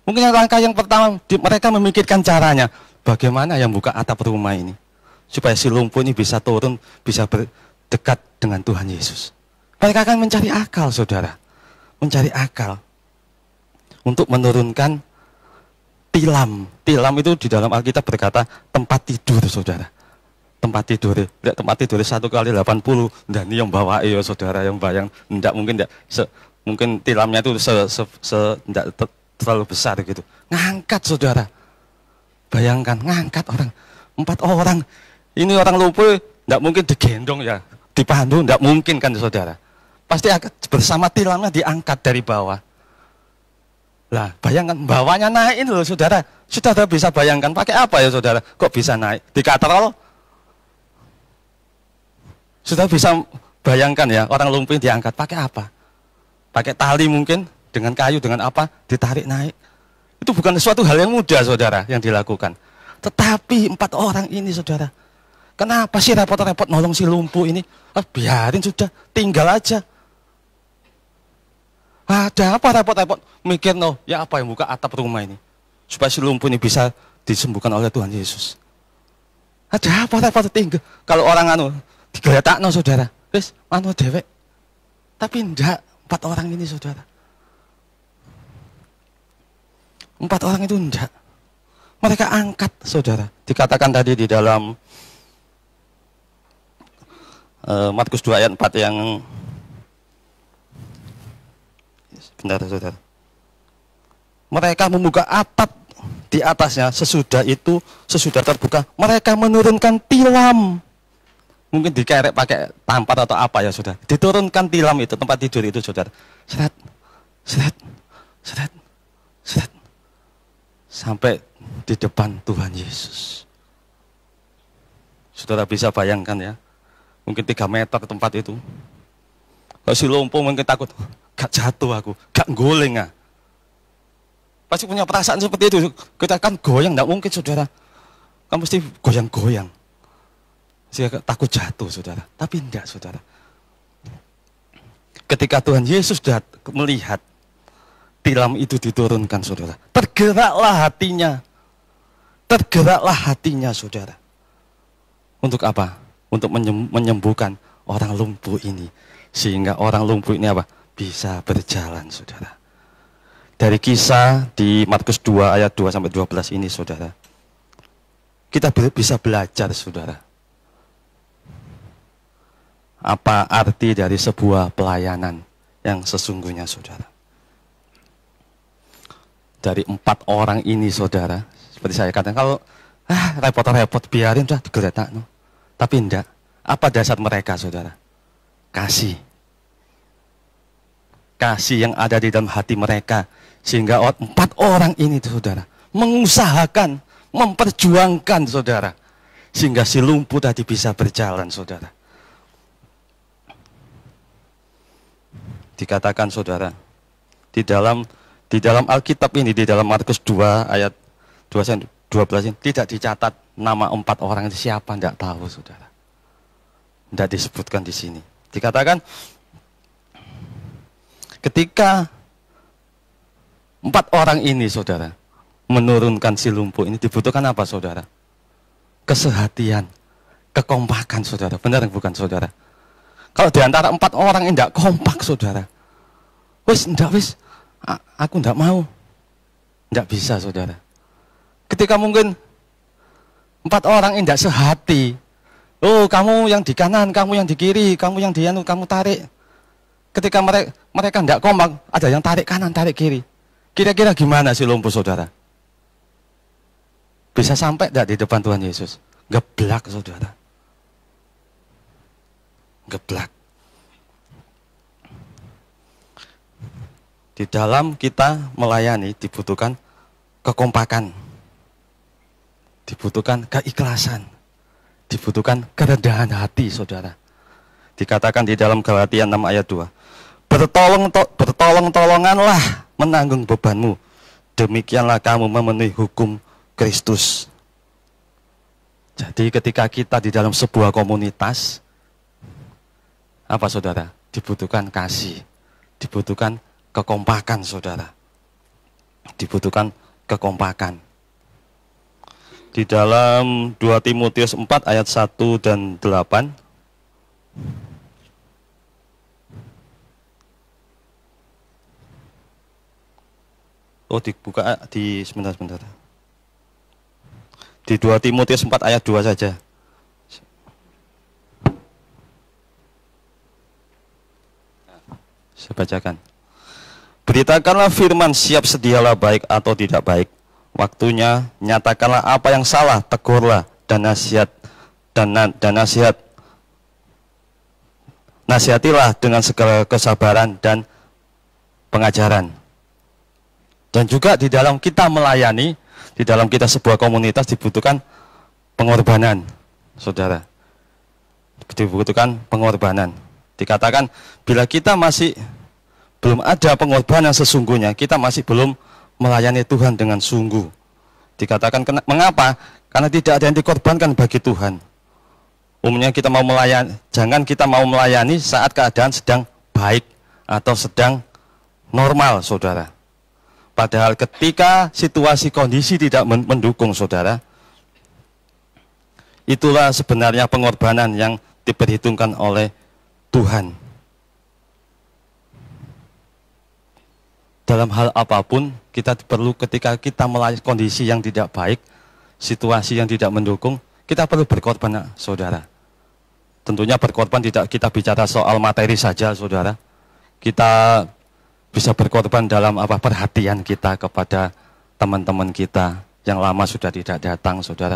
Mungkin langkah yang pertama mereka memikirkan caranya. Bagaimana yang buka atap rumah ini supaya si lumpuh ini bisa turun, bisa berdekat dengan Tuhan Yesus. Mereka akan mencari akal saudara. Mencari akal untuk menurunkan tilam. Tilam itu di dalam Alkitab berkata tempat tidur saudara. Tempat tidur, tidak tempat tidur 1 kali 80 dan ini yang bawa ya saudara, yang bayang tidak mungkin tidak mungkin tilamnya itu tidak terlalu besar gitu. Ngangkat saudara. Bayangkan ngangkat orang 4 orang. Ini orang lumpuh tidak mungkin digendong ya, dipandu tidak mungkin kan saudara. Pasti bersama tilamnya diangkat dari bawah. Lah, bayangkan bawahnya naik loh saudara. Saudara bisa bayangkan pakai apa ya saudara? Kok bisa naik? Di katrol? Sudah bisa bayangkan ya, orang lumpuh diangkat pakai apa? Pakai tali mungkin, dengan kayu, dengan apa, ditarik naik. Itu bukan suatu hal yang mudah saudara yang dilakukan. Tetapi 4 orang ini saudara, kenapa sih repot-repot nolong si lumpuh ini? Biarin sudah, tinggal aja. Ada apa repot-repot? Mikir ya apa yang buka atap rumah ini? Supaya si lumpuh ini bisa disembuhkan oleh Tuhan Yesus. Ada apa repot tinggal? Kalau orang digeletakno saudara, wis dewek. Tapi enggak, 4 orang ini saudara. 4 orang itu enggak. Mereka angkat saudara. Dikatakan tadi di dalam Markus 2 ayat 4 yang bentar saudara. Mereka membuka atap di atasnya, sesudah terbuka, mereka menurunkan tilam. Mungkin dikerek pakai tampar atau apa ya saudara. Diturunkan tilam itu, tempat tidur itu saudara. Seret, seret, seret, seret. Sampai di depan Tuhan Yesus. Saudara bisa bayangkan ya. Mungkin 3 meter tempat itu. Kalau si lumpuh mungkin takut, gak jatuh aku, gak goleng ah. Pasti punya perasaan seperti itu. Kita kan goyang, gak mungkin saudara. Kan mesti goyang-goyang. Saya takut jatuh saudara, tapi enggak saudara. Ketika Tuhan Yesus melihat tilam itu diturunkan saudara, tergeraklah hatinya saudara. Untuk apa? Untuk menyembuhkan orang lumpuh ini, sehingga orang lumpuh ini apa? bisa berjalan, saudara. Dari kisah di Markus 2 ayat 2 sampai 12 ini, saudara, kita bisa belajar, saudara, apa arti dari sebuah pelayanan yang sesungguhnya, saudara. Dari 4 orang ini, saudara, seperti saya katakan, kalau repot-repot biarin sudah digeletak, no. Tapi enggak. Apa dasar mereka, saudara? Kasih. Kasih yang ada di dalam hati mereka, sehingga 4 orang ini, saudara, mengusahakan, memperjuangkan, saudara, sehingga si lumpuh tadi bisa berjalan, saudara. Dikatakan, saudara, di dalam Alkitab ini, di dalam Markus 2 ayat 12 ini tidak dicatat nama 4 orang itu siapa, tidak tahu, saudara. Tidak disebutkan di sini. Dikatakan ketika 4 orang ini, saudara, menurunkan si lumpuh ini, dibutuhkan apa, saudara? Kesehatian, kekompakan, saudara. Benar bukan, saudara? Kalau di antara 4 orang ini tidak kompak, saudara, aku tidak mau, tidak bisa, saudara. Ketika mungkin 4 orang ini tidak sehati, kamu yang di kanan, kamu yang di kiri, kamu yang di anu, kamu tarik. Ketika mereka tidak kompak, ada yang tarik kanan, tarik kiri. Kira-kira gimana si lumpuh, saudara? Bisa sampai tidak di depan Tuhan Yesus? Geblak, saudara. Geblak. Di dalam kita melayani dibutuhkan kekompakan, dibutuhkan keikhlasan, dibutuhkan kerendahan hati, saudara. Dikatakan di dalam Galatia 6 ayat 2, bertolong-tolonganlah menanggung bebanmu, demikianlah kamu memenuhi hukum Kristus. Jadi ketika kita di dalam sebuah komunitas, apa, saudara? Dibutuhkan kasih, dibutuhkan kekompakan, saudara. Dibutuhkan kekompakan. Di dalam 2 Timotius 4 ayat 1 dan 8, dibuka di sebentar. Di 2 Timotius 4 ayat 2 saja. Saya bacakan. Beritakanlah firman, siap sedialah baik atau tidak baik. Waktunya nyatakanlah apa yang salah, tegurlah dan nasihatilah dengan segala kesabaran dan pengajaran. Dan juga di dalam kita melayani, di dalam kita sebuah komunitas dibutuhkan pengorbanan, saudara. Dibutuhkan pengorbanan. Dikatakan bila kita masih belum ada pengorbanan sesungguhnya, kita masih belum melayani Tuhan dengan sungguh. Dikatakan mengapa? Karena tidak ada yang dikorbankan bagi Tuhan. Umumnya kita mau melayani, jangan kita mau melayani saat keadaan sedang baik atau sedang normal, saudara. Padahal ketika situasi kondisi tidak mendukung, saudara, itulah sebenarnya pengorbanan yang diperhitungkan oleh Tuhan. Dalam hal apapun, kita perlu ketika kita melayani kondisi yang tidak baik, situasi yang tidak mendukung, kita perlu berkorban, saudara. Tentunya berkorban tidak kita bicara soal materi saja, saudara. Kita bisa berkorban dalam perhatian kita kepada teman-teman kita yang lama sudah tidak datang, saudara.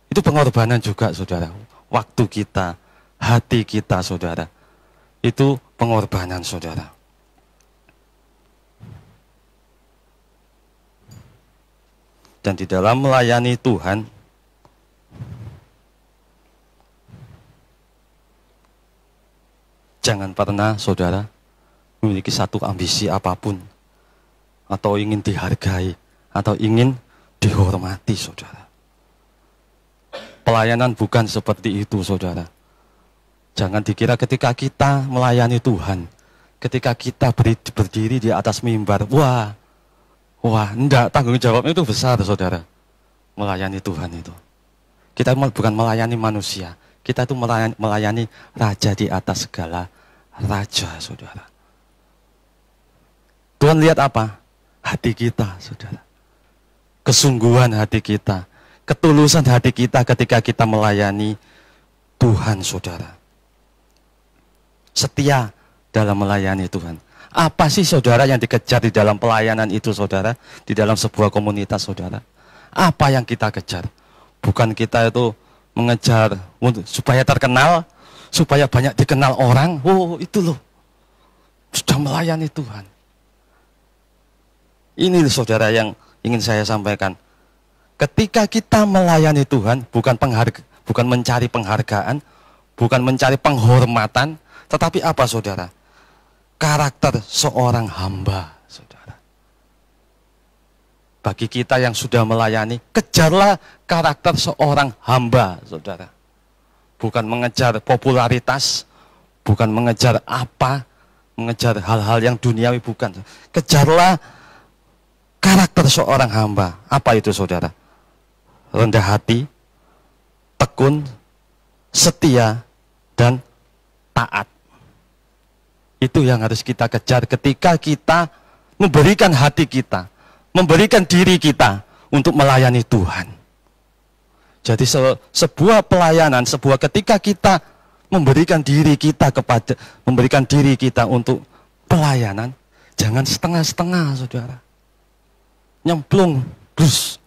Itu pengorbanan juga, saudara. Waktu kita, hati kita, saudara. Itu pengorbanan, saudara. Dan di dalam melayani Tuhan, jangan pernah, saudara, memiliki satu ambisi apapun, atau ingin dihargai, atau ingin dihormati, saudara. Pelayanan bukan seperti itu, saudara. Jangan dikira ketika kita melayani Tuhan, ketika kita berdiri di atas mimbar, enggak, tanggung jawabnya itu besar, saudara. Melayani Tuhan itu. Kita bukan melayani manusia, kita itu melayani Raja di atas segala raja, saudara. Tuhan lihat apa? Hati kita, saudara. Kesungguhan hati kita, ketulusan hati kita ketika kita melayani Tuhan, saudara. Setia dalam melayani Tuhan. Apa sih saudara yang dikejar di dalam pelayanan itu, saudara? Di dalam sebuah komunitas, saudara. Apa yang kita kejar? Bukan kita itu mengejar supaya terkenal, supaya banyak dikenal orang. Oh, itu loh. Sudah melayani Tuhan. Ini saudara yang ingin saya sampaikan. Ketika kita melayani Tuhan, bukan mencari penghargaan, bukan mencari penghormatan, tetapi apa, saudara? Karakter seorang hamba, saudara. Bagi kita yang sudah melayani, kejarlah karakter seorang hamba, saudara. Bukan mengejar popularitas, bukan mengejar apa, mengejar hal-hal yang duniawi, bukan. Kejarlah karakter seorang hamba. Apa itu, saudara? Rendah hati, tekun, setia, dan taat. Itu yang harus kita kejar ketika kita memberikan hati kita, memberikan diri kita untuk melayani Tuhan. Jadi sebuah pelayanan, ketika kita memberikan diri kita untuk pelayanan, jangan setengah-setengah, saudara. Nyemplung, terus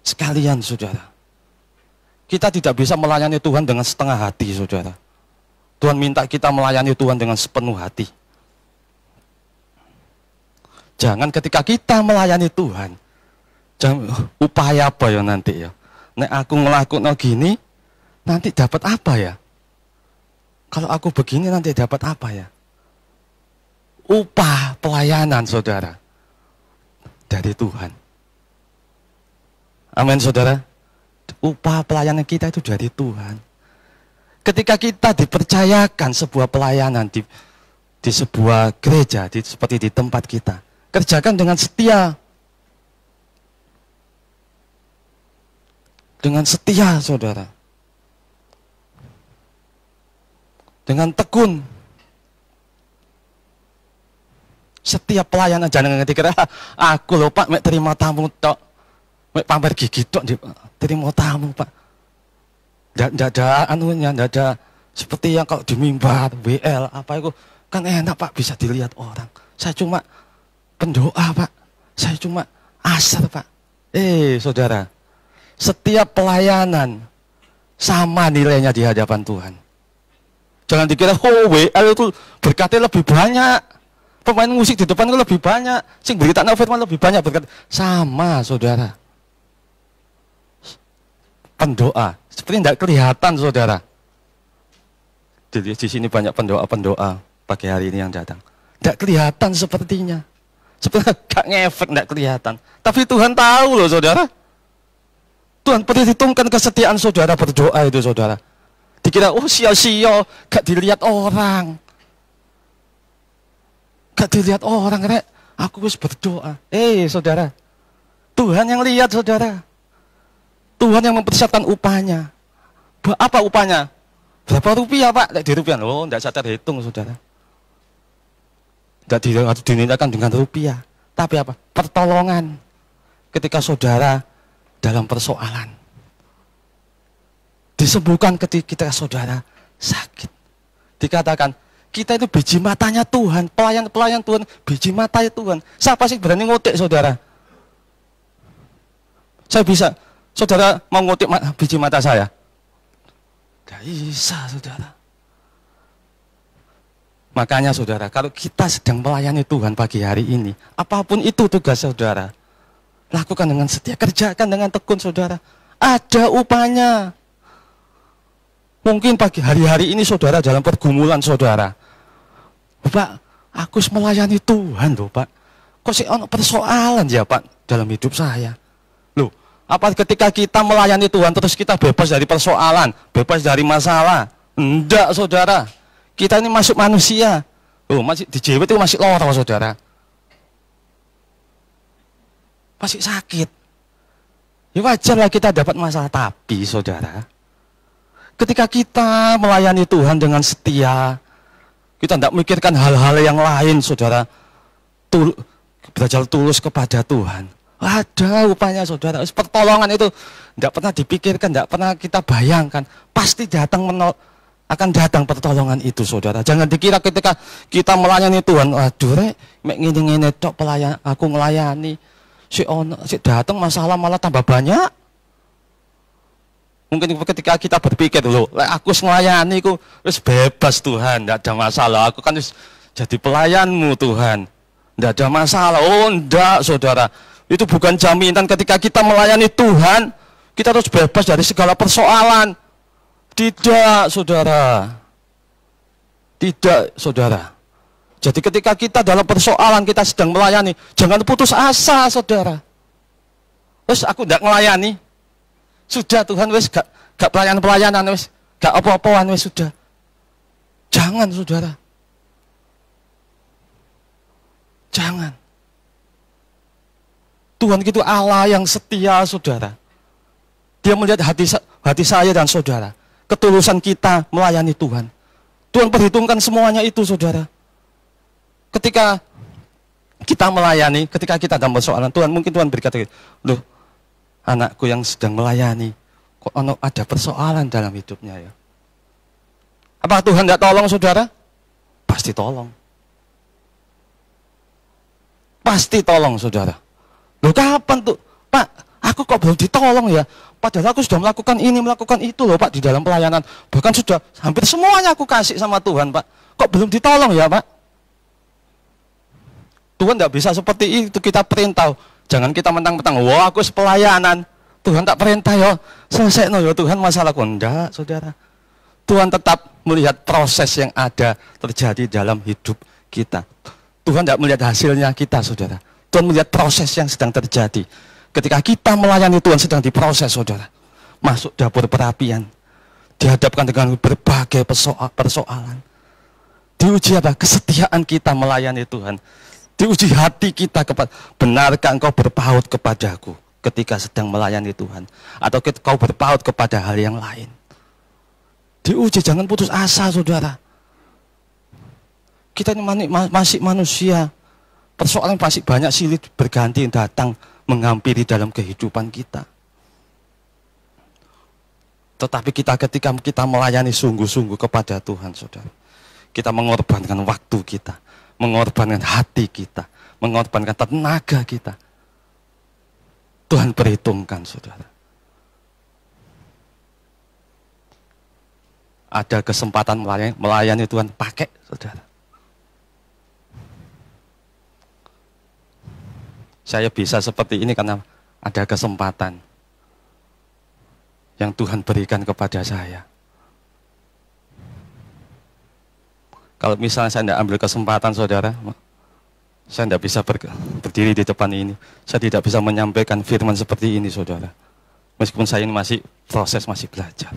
sekalian, saudara. Kita tidak bisa melayani Tuhan dengan setengah hati, saudara. Tuhan minta kita melayani Tuhan dengan sepenuh hati. Jangan ketika kita melayani Tuhan, jangan upaya apa ya nanti ya. Nek aku ngelakuin gini, nanti dapat apa ya? Kalau aku begini nanti dapat apa ya? Upah pelayanan, saudara, dari Tuhan. Amin, saudara. Upah pelayanan kita itu dari Tuhan. Ketika kita dipercayakan sebuah pelayanan di sebuah gereja, seperti di tempat kita, kerjakan dengan setia. Dengan setia, saudara. Dengan tekun. Setiap pelayanan, jangan dikira aku loh Pak, mek terima tamu tok, mek pamer gigi tok, terima tamu Pak. Tidak ada anunya, tidak ada seperti yang kalau di mimbar, WL, apa itu kan enak Pak, bisa dilihat orang. Saya cuma pendoa Pak, saya cuma asar Pak. Saudara, setiap pelayanan sama nilainya di hadapan Tuhan. Jangan dikira WL itu berkatnya lebih banyak. Pemain musik di depan itu lebih banyak, sing berita firman lebih banyak berkat. Sama, saudara. Pendoa, seperti tidak kelihatan, saudara. Jadi di sini banyak pendoa pagi hari ini yang datang. Tidak kelihatan sepertinya. Seperti gak ngefek, tidak kelihatan. Tapi Tuhan tahu loh, saudara. Tuhan perhitungkan kesetiaan saudara berdoa itu, saudara. Dikira, sia-sia, gak dilihat orang. Gak dilihat orang, rek. Aku harus berdoa. Saudara. Tuhan yang lihat, saudara. Tuhan yang mempersiapkan upahnya. Apa upahnya? Berapa rupiah, Pak? Di rupiah. Loh, tidak sadar hitung, saudara. Tidak dinilaikan dengan rupiah. Tapi apa? Pertolongan. Ketika saudara dalam persoalan. Disembuhkan ketika saudara sakit. Dikatakan, kita itu biji matanya Tuhan, pelayan Tuhan, biji matanya Tuhan. Siapa sih berani ngotik, saudara? Saya bisa, saudara mau ngotik biji mata saya? Gak bisa, saudara. Makanya, saudara, kalau kita sedang melayani Tuhan pagi hari ini, apapun itu tugas saudara, lakukan dengan setia, kerjakan dengan tekun, saudara. Ada upahnya. Mungkin pagi hari ini saudara dalam pergumulan saudara. Pak, aku melayani Tuhan loh Pak. Kok sih ada persoalan ya Pak dalam hidup saya? Loh, apa ketika kita melayani Tuhan terus kita bebas dari persoalan, bebas dari masalah? Enggak, saudara. Kita ini masuk manusia. Loh, masih di jiwa itu masih loro, saudara. Masih sakit. Ya wajar lah kita dapat masalah, tapi saudara, ketika kita melayani Tuhan dengan setia, Kita tidak mikirkan hal-hal yang lain, saudara. Belajar tulus kepada Tuhan. Ada upaya, saudara. Pertolongan itu tidak pernah dipikirkan, tidak pernah kita bayangkan. Pasti akan datang pertolongan itu, saudara. Jangan dikira ketika kita melayani Tuhan, waduh rek, mek ngene-ngene tok pelayan, aku ngelayani. Si datang masalah malah tambah banyak. Mungkin ketika kita berpikir, loh, aku ngelayani, aku wis bebas Tuhan, tidak ada masalah. Aku kan jadi pelayanmu Tuhan, tidak ada masalah. Oh, enggak, saudara. Itu bukan jaminan ketika kita melayani Tuhan, kita harus bebas dari segala persoalan. Tidak, saudara. Tidak, saudara. Jadi ketika kita dalam persoalan, kita sedang melayani, jangan putus asa, saudara. Terus aku tidak melayani. Sudah Tuhan, wes gak pelayanan, wes gak apa-apaan, wes sudah. Jangan, saudara. Jangan. Tuhan itu Allah yang setia, saudara. Dia melihat hati saya dan saudara. Ketulusan kita melayani Tuhan. Tuhan perhitungkan semuanya itu, saudara. Ketika kita melayani, ketika kita dalam persoalan, mungkin Tuhan berkata, loh, anakku yang sedang melayani, kok ada persoalan dalam hidupnya ya. Apakah Tuhan tidak tolong, saudara? Pasti tolong. Pasti tolong, saudara. Loh, kapan tuh? Pak, aku kok belum ditolong ya? Padahal aku sudah melakukan ini, melakukan itu loh Pak, di dalam pelayanan. Bahkan sudah hampir semuanya aku kasih sama Tuhan, Pak. Kok belum ditolong ya, Pak? Tuhan tidak bisa seperti itu, kita perintah. Jangan kita mentang-mentang, wah aku sepelayanan. Tuhan tak perintah ya, selesai no ya Tuhan masalahku. Enggak, saudara. Tuhan tetap melihat proses yang ada terjadi dalam hidup kita. Tuhan tidak melihat hasilnya kita, saudara. Tuhan melihat proses yang sedang terjadi. Ketika kita melayani Tuhan sedang diproses, saudara. Masuk dapur perapian. Dihadapkan dengan berbagai persoalan. Diuji apa? Kesetiaan kita melayani Tuhan. Diuji hati kita kepada, benarkah engkau berpaut kepadaku ketika sedang melayani Tuhan? Atau kau berpaut kepada hal yang lain? Diuji, jangan putus asa, saudara. Kita ini masih manusia. Persoalan masih banyak silih berganti datang menghampiri dalam kehidupan kita. Tetapi ketika kita melayani sungguh-sungguh kepada Tuhan, saudara. Kita mengorbankan waktu kita. Mengorbankan hati kita, mengorbankan tenaga kita. Tuhan perhitungkan, saudara. Ada kesempatan melayani Tuhan, pakai, saudara. Saya bisa seperti ini karena ada kesempatan yang Tuhan berikan kepada saya. Kalau misalnya saya tidak ambil kesempatan, saudara, saya tidak bisa berdiri di depan ini. Saya tidak bisa menyampaikan firman seperti ini, saudara. Meskipun saya ini masih proses, masih belajar.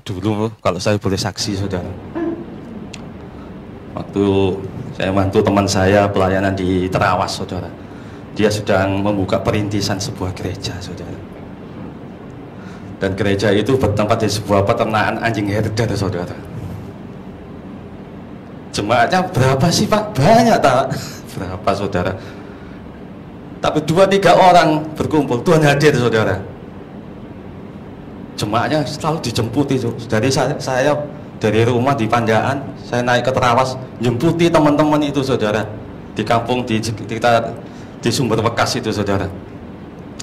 Dulu, kalau saya boleh saksi, saudara. Waktu saya bantu teman saya pelayanan di Terawas, saudara. Dia sedang membuka perintisan sebuah gereja, saudara. Dan gereja itu bertempat di sebuah peternakan anjing herder, saudara. Jemaatnya berapa sih Pak? Banyak tak? Berapa, saudara? Tapi 2-3 orang berkumpul, Tuhan hadir, saudara. Jemaatnya selalu dijemputi. Dari saya dari rumah di Pandaan, saya naik ke Terawas, jemputi teman-teman itu, saudara. Di kampung kita di Sumber Bekas itu, saudara.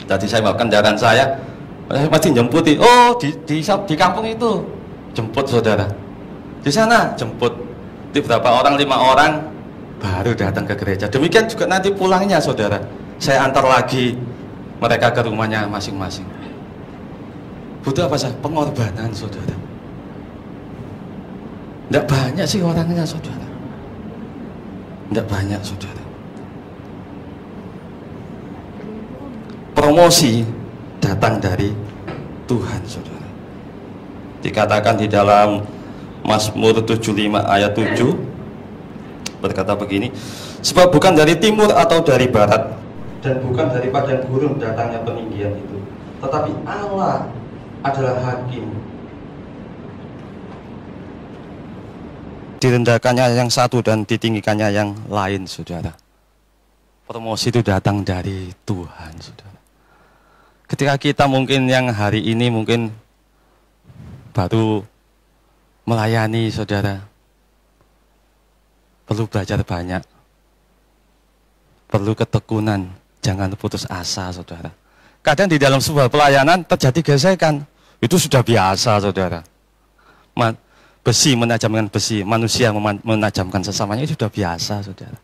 Tadi saya bawa kendaraan saya masih jemputi. Oh, di kampung itu jemput, saudara. Di sana jemput. Beberapa orang, 5 orang baru datang ke gereja. Demikian juga nanti pulangnya, saudara. Saya antar lagi mereka ke rumahnya masing-masing. Butuh apa sih? Pengorbanan, saudara. Tidak banyak sih orangnya, saudara. Tidak banyak, saudara. Promosi datang dari Tuhan, saudara. Dikatakan di dalam Mazmur 75 ayat 7 berkata begini, sebab bukan dari timur atau dari barat dan bukan dari padang gurun datangnya peninggian itu, tetapi Allah adalah hakim direndahkannya yang satu dan ditinggikannya yang lain, saudara. Promosi itu datang dari Tuhan, saudara. Ketika kita mungkin yang hari ini mungkin baru melayani, saudara, perlu belajar banyak, perlu ketekunan, jangan putus asa, saudara. Kadang di dalam sebuah pelayanan terjadi gesekan, itu sudah biasa, saudara. Besi menajamkan besi, manusia menajamkan sesamanya, itu sudah biasa, saudara.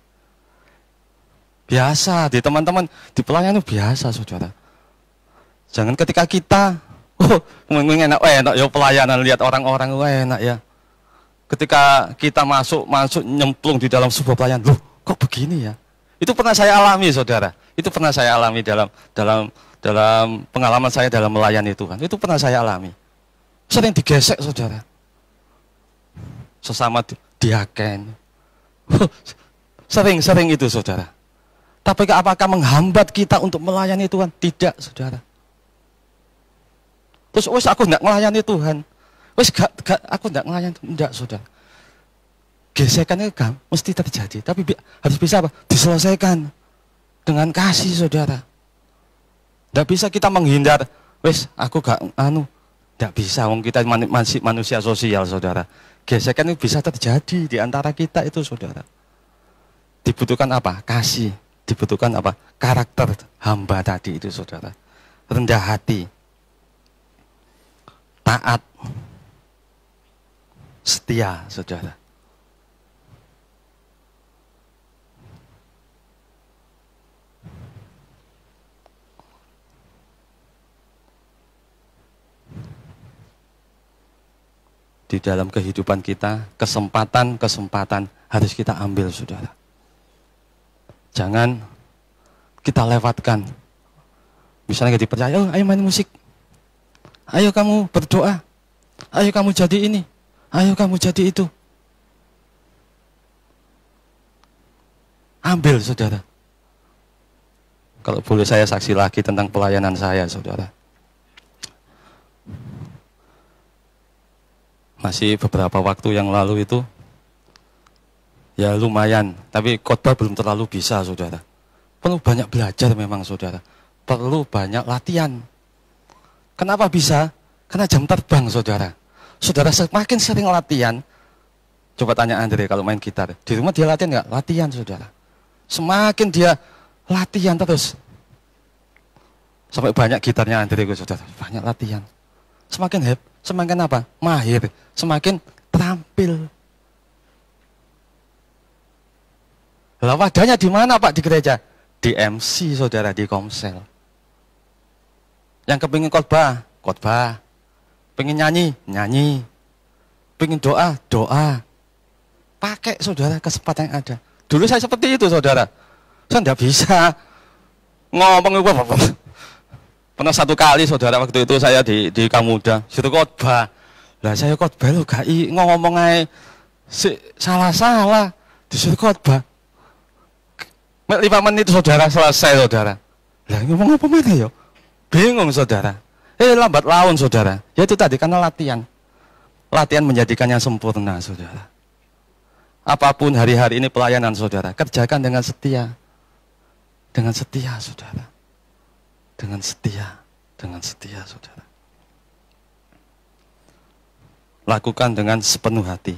Biasa, di teman-teman, di pelayanan itu biasa, saudara. Jangan ketika kita, enak ya pelayanan, lihat orang-orang, enak ya. Ketika kita masuk nyemplung di dalam sebuah pelayanan, loh kok begini ya? Itu pernah saya alami, saudara. Itu pernah saya alami dalam pengalaman saya dalam melayani Tuhan. Itu pernah saya alami. Sering digesek, saudara. Sesama diaken. Sering itu, saudara. Tapi apakah menghambat kita untuk melayani Tuhan? Tidak, saudara. Terus aku enggak melayani Tuhan. Aku enggak melayani Tuhan. Enggak, saudara. Gesekannya mesti terjadi, tapi harus bisa apa? Diselesaikan dengan kasih, saudara. Enggak bisa kita menghindar. Aku gak enggak bisa, wong kita masih manusia sosial, saudara. Gesekan itu bisa terjadi di antara kita itu, saudara. Dibutuhkan apa? Kasih. Dibutuhkan apa? Karakter hamba tadi itu, saudara. Rendah hati, taat, setia, saudara. Di dalam kehidupan kita, kesempatan harus kita ambil, saudara. Jangan kita lewatkan. Misalnya gak dipercaya, ayo main musik. Ayo kamu berdoa. Ayo kamu jadi ini. Ayo kamu jadi itu. Ambil, saudara. Kalau boleh saya saksi lagi tentang pelayanan saya, saudara. Masih beberapa waktu yang lalu itu, ya lumayan, tapi khotbah belum terlalu bisa, saudara. Perlu banyak belajar memang, saudara. Perlu banyak latihan. Kenapa bisa? Karena jam terbang, saudara. Saudara semakin sering latihan, coba tanya Andre kalau main gitar. Di rumah dia latihan nggak? Latihan, saudara. Semakin dia latihan terus. Sampai banyak gitarnya Andre, saudara. Banyak latihan. Semakin apa? Mahir. Semakin terampil. Lah wadahnya di mana, Pak, di gereja? Di MC, saudara, di komsel. Yang kepingin khotbah, pengen nyanyi, pengen doa. Pakai, saudara, kesempatan yang ada. Dulu saya seperti itu, saudara. Saya tidak bisa ngomong. Pernah satu kali, saudara, waktu itu saya di Kamuda, suruh khotbah. Lah saya khotbah lu gak ngomong aja salah disuruh khotbah. 5 menit, saudara, selesai, saudara. Lah ngomong apa mana ya? Bingung, saudara. Lambat laun, saudara. Ya itu tadi, karena latihan. Latihan menjadikannya sempurna, saudara. Apapun hari-hari ini pelayanan, saudara, kerjakan dengan setia. Dengan setia, saudara. Dengan setia, saudara. Lakukan dengan sepenuh hati.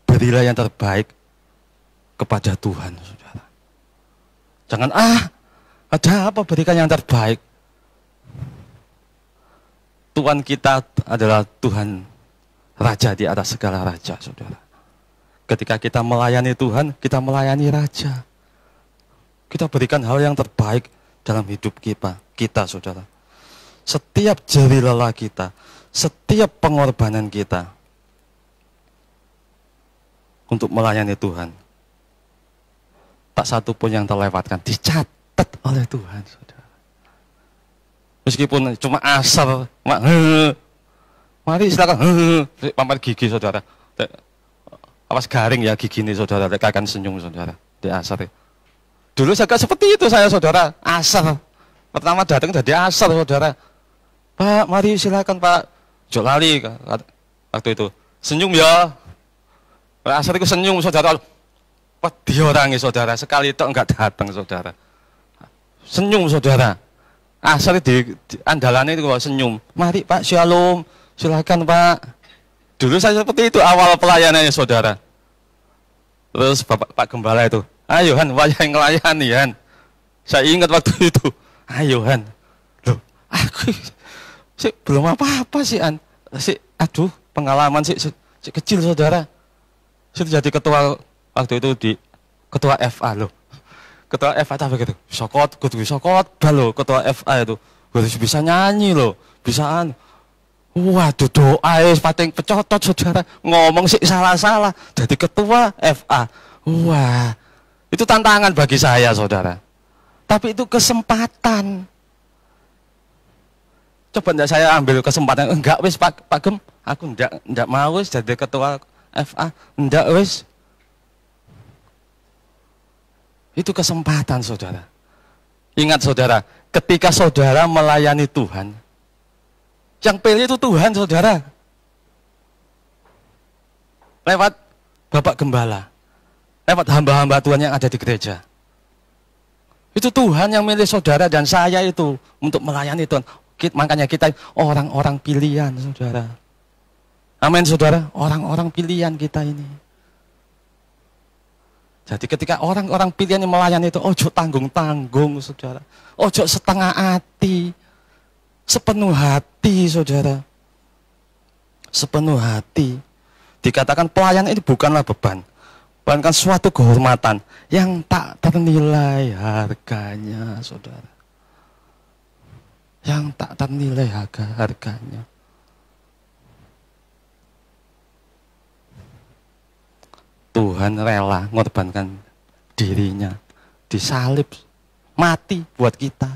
Berilah yang terbaik kepada Tuhan, saudara. Jangan, ada apa, berikan yang terbaik. Tuhan kita adalah Tuhan Raja di atas segala raja, saudara. Ketika kita melayani Tuhan, kita melayani Raja. Kita berikan hal yang terbaik dalam hidup kita, saudara. Setiap jeri lelah kita, setiap pengorbanan kita untuk melayani Tuhan, tak satu pun yang terlewatkan, dicatat oleh Tuhan, saudara. Meskipun cuma asal, mari silakan, pampar gigi, saudara. Awas garing ya gigi ini, saudara. Akan senyum, saudara. Di asar. Dulu saya seperti itu, saudara. Asal. Pertama datang dari asal, saudara. Pak, mari silakan, Pak. Jok lali waktu itu. Senyum ya. Asar itu senyum saudara. Pedih orangnya saudara, sekali itu enggak datang saudara. Senyum saudara. Asar di andalannya itu kalau senyum. Mari Pak, shalom, silakan Pak. Dulu saya seperti itu awal pelayanannya saudara. Terus Pak Gembala itu, ayo Han, wayang ngelayani Han. Saya ingat waktu itu, ayo Han. Loh, aku sih belum apa-apa sih Han. Aduh, pengalaman sih kecil saudara. Saya jadi ketua waktu itu di ketua FA loh. Ketua FA apa gitu? Sokot, kudu sokot, balo ketua FA itu. Harus bisa nyanyi loh, bisaan. Waduh, doa pating pecotot saudara. Ngomong sih salah-salah. Jadi ketua FA. Wah, itu tantangan bagi saya saudara. Tapi itu kesempatan. Coba enggak saya ambil kesempatan. Enggak wis Pak Gem, aku enggak mau wis jadi ketua FA. Enggak wis. Itu kesempatan saudara. Ingat saudara, ketika saudara melayani Tuhan, yang pilih itu Tuhan saudara. Lewat Bapak Gembala, lewat hamba-hamba Tuhan yang ada di gereja. Itu Tuhan yang milih saudara dan saya itu untuk melayani Tuhan. Makanya kita orang-orang pilihan saudara. Amin saudara, orang-orang pilihan kita ini. Jadi ketika orang-orang pilihan yang melayani itu, ojo tanggung-tanggung saudara. Ojo setengah hati. Sepenuh hati saudara. Sepenuh hati. Dikatakan pelayan ini bukanlah beban. Bahkan suatu kehormatan yang tak ternilai harganya saudara. Yang tak ternilai harganya. Tuhan rela mengorbankan dirinya, disalib, mati buat kita.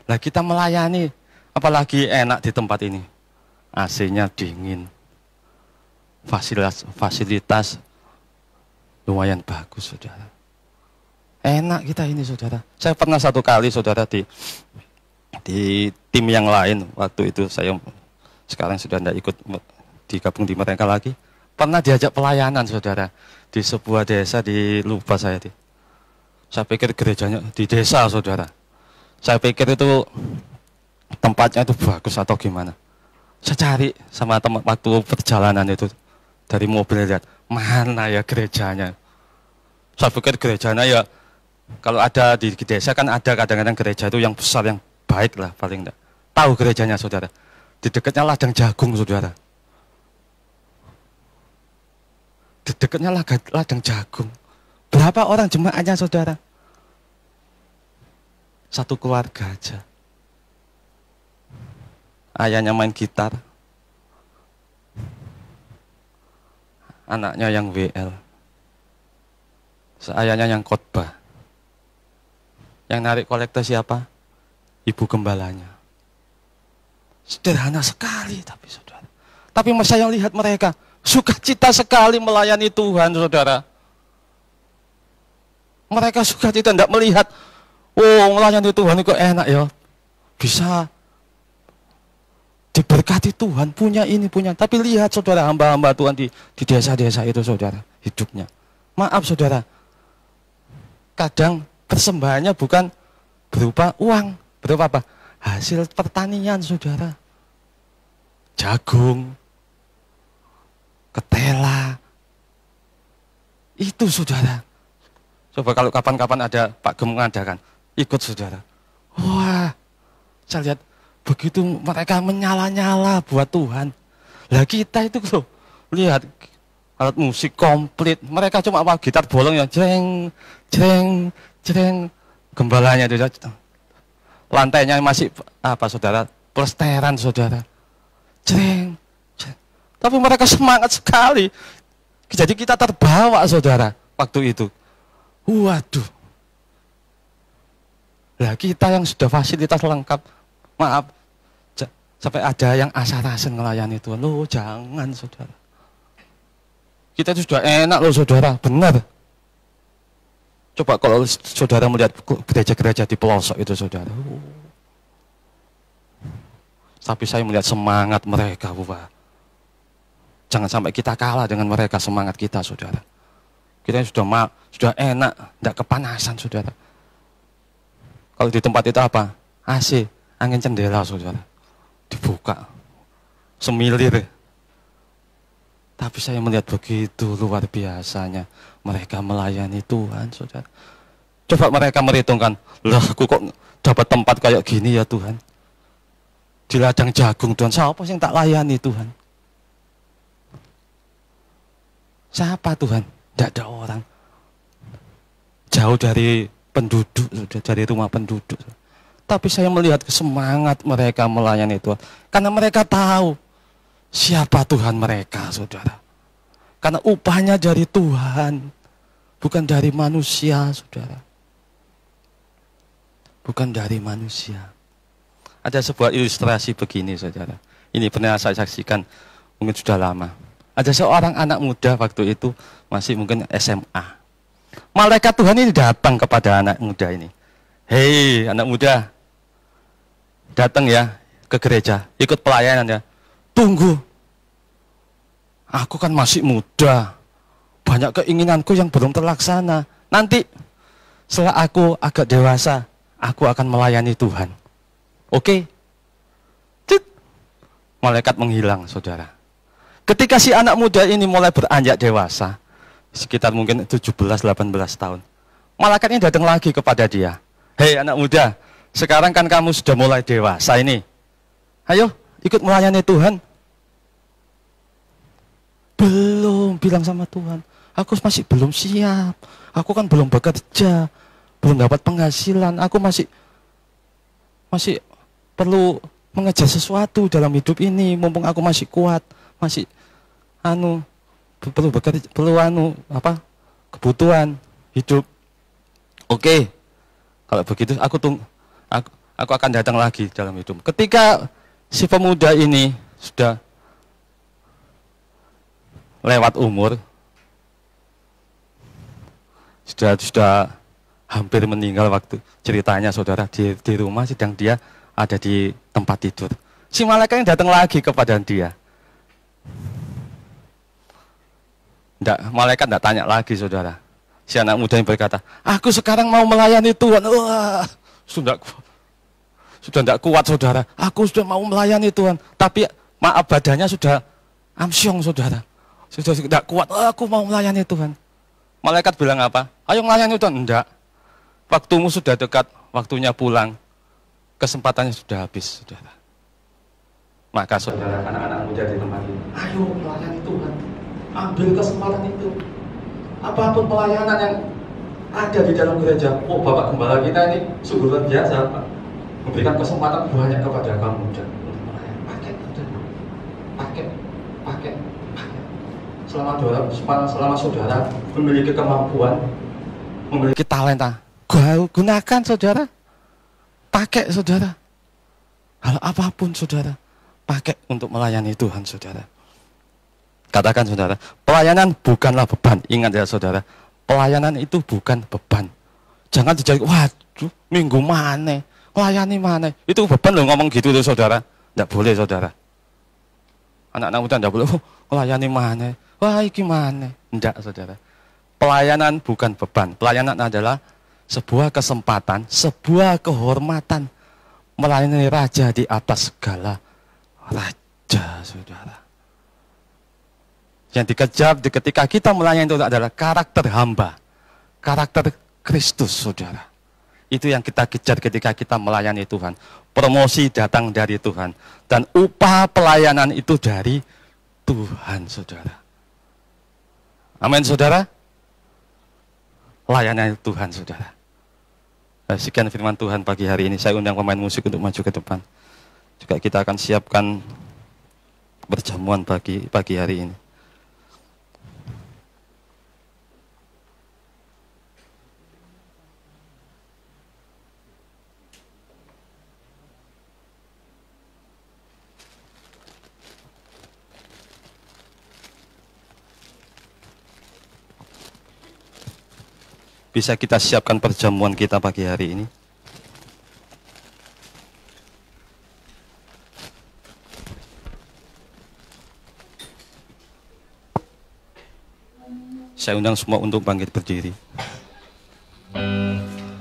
Lah kita melayani, apalagi enak di tempat ini. AC-nya dingin, fasilitas lumayan bagus saudara. Enak kita ini saudara. Saya pernah satu kali saudara di tim yang lain, waktu itu saya sekarang sudah tidak ikut digabung di mereka lagi. Pernah diajak pelayanan saudara di sebuah desa di lupa saya. Saya pikir gerejanya di desa saudara. Saya pikir itu tempatnya itu bagus atau gimana. Saya cari sama teman waktu perjalanan itu dari mobil lihat mana ya gerejanya. Saya pikir gerejanya ya kalau ada di desa kan ada kadang-kadang gereja itu yang besar yang baik lah paling enggak. Tahu gerejanya saudara. Di dekatnya ladang jagung saudara. Di dekatnya ladang jagung. Berapa orang jemaatnya saudara? Satu keluarga aja. Ayahnya main gitar. Anaknya yang WL. Ayahnya yang khotbah. Yang narik kolektor siapa? Ibu gembalanya. Sederhana sekali tapi saudara. Tapi saya lihat mereka sukacita sekali melayani Tuhan, saudara. Mereka sukacita, tidak melihat, oh melayani Tuhan itu enak ya. Bisa diberkati Tuhan, punya ini, punya. Tapi lihat saudara, hamba-hamba Tuhan di desa-desa itu saudara, hidupnya. Maaf saudara, kadang persembahannya bukan berupa uang, berupa apa? Hasil pertanian saudara. Jagung, ketela, itu saudara. Coba kalau kapan-kapan ada Pak Gem mengadakan, ikut saudara. Wah, saya lihat begitu mereka menyala-nyala buat Tuhan. Lah kita itu loh, lihat alat musik komplit. Mereka cuma apa gitar bolong ya, jreng, jreng, jreng. Gembalanya itu, lantainya masih apa saudara, plesteran saudara. Jreng. Tapi mereka semangat sekali. Jadi kita terbawa saudara waktu itu. Waduh. Lah kita yang sudah fasilitas lengkap, maaf, sampai ada yang asal-asal melayani Tuhan. Loh jangan saudara. Kita itu sudah enak loh saudara, benar. Coba kalau saudara melihat gereja-gereja di pelosok itu saudara. Tapi saya melihat semangat mereka, wah. Jangan sampai kita kalah dengan mereka semangat kita, saudara. Kita sudah enak, tidak kepanasan, saudara. Kalau di tempat itu apa? AC, angin jendela, saudara. Dibuka, semilir. Tapi saya melihat begitu luar biasanya mereka melayani Tuhan, saudara. Coba mereka merhitungkan, lah aku kok dapat tempat kayak gini ya Tuhan. Di ladang jagung Tuhan, siapa sih yang tak layani Tuhan? Siapa Tuhan? Tidak ada orang. Jauh dari penduduk, dari rumah penduduk. Tapi saya melihat semangat mereka melayani Tuhan. Karena mereka tahu siapa Tuhan mereka, saudara. Karena upahnya dari Tuhan, bukan dari manusia, saudara. Bukan dari manusia. Ada sebuah ilustrasi begini, saudara. Ini pernah saya saksikan, mungkin sudah lama. Ada seorang anak muda waktu itu, masih mungkin SMA. Malaikat Tuhan ini datang kepada anak muda ini. Hei anak muda, datang ya ke gereja, ikut pelayanan ya. Tunggu, aku kan masih muda, banyak keinginanku yang belum terlaksana. Nanti setelah aku agak dewasa, aku akan melayani Tuhan. Oke? Malaikat menghilang, saudara. Ketika si anak muda ini mulai beranjak dewasa, sekitar mungkin 17-18 tahun, malaikat ini datang lagi kepada dia. Hei anak muda, sekarang kan kamu sudah mulai dewasa ini. Ayo ikut melayani Tuhan. Belum, bilang sama Tuhan. Aku masih belum siap. Aku kan belum bekerja, belum dapat penghasilan. Aku masih perlu mengejar sesuatu dalam hidup ini. Mumpung aku masih kuat, masih kebutuhan hidup. Oke, kalau begitu aku akan datang lagi dalam hidup. Ketika si pemuda ini sudah lewat umur, sudah hampir meninggal waktu ceritanya, saudara, di rumah sedang dia ada di tempat tidur. Si malaikat datang lagi kepada dia. Malaikat tidak tanya lagi, saudara. Si anak muda yang berkata, aku sekarang mau melayani Tuhan. Wah, sudah tidak kuat, saudara. Aku sudah mau melayani Tuhan. Tapi maaf, badannya sudah amsyong, saudara. Sudah tidak kuat, aku mau melayani Tuhan. Malaikat bilang apa? Ayo melayani Tuhan. Enggak. Waktumu sudah dekat, waktunya pulang. Kesempatannya sudah habis, saudara. Maka saudara, anak-anak muda di tempat ini, ayo melayani Tuhan. Ambil kesempatan itu. Apapun pelayanan yang ada di dalam gereja. Oh, Bapak Gembala kita ini sungguh luar biasa, Pak. Memberikan kesempatan banyak kepada kamu muda untuk melayani. Pakai. Selama saudara memiliki kemampuan, memiliki talenta, gunakan, saudara. Pakai, saudara. Hal apapun, saudara, pakai untuk melayani Tuhan, saudara. Katakan, saudara, pelayanan bukanlah beban. Ingat ya, saudara, pelayanan itu bukan beban. Jangan dijadi, waduh, minggu mana, melayani mana. Itu beban loh ngomong gitu loh, saudara. Tidak boleh, saudara. Anak-anak muda tidak boleh, melayani mana, wah gimana. Tidak, saudara. Pelayanan bukan beban. Pelayanan adalah sebuah kesempatan, sebuah kehormatan melayani Raja di atas segala raja, saudara. Yang dikejar ketika kita melayani itu adalah karakter hamba, karakter Kristus, saudara. Itu yang kita kejar ketika kita melayani Tuhan. Promosi datang dari Tuhan, dan upah pelayanan itu dari Tuhan, saudara. Amin, saudara. Layanan Tuhan, saudara. Sekian firman Tuhan pagi hari ini. Saya undang pemain musik untuk maju ke depan. Juga kita akan siapkan perjamuan pagi hari ini. Bisa kita siapkan perjamuan kita pagi hari ini. Saya undang semua untuk bangkit berdiri.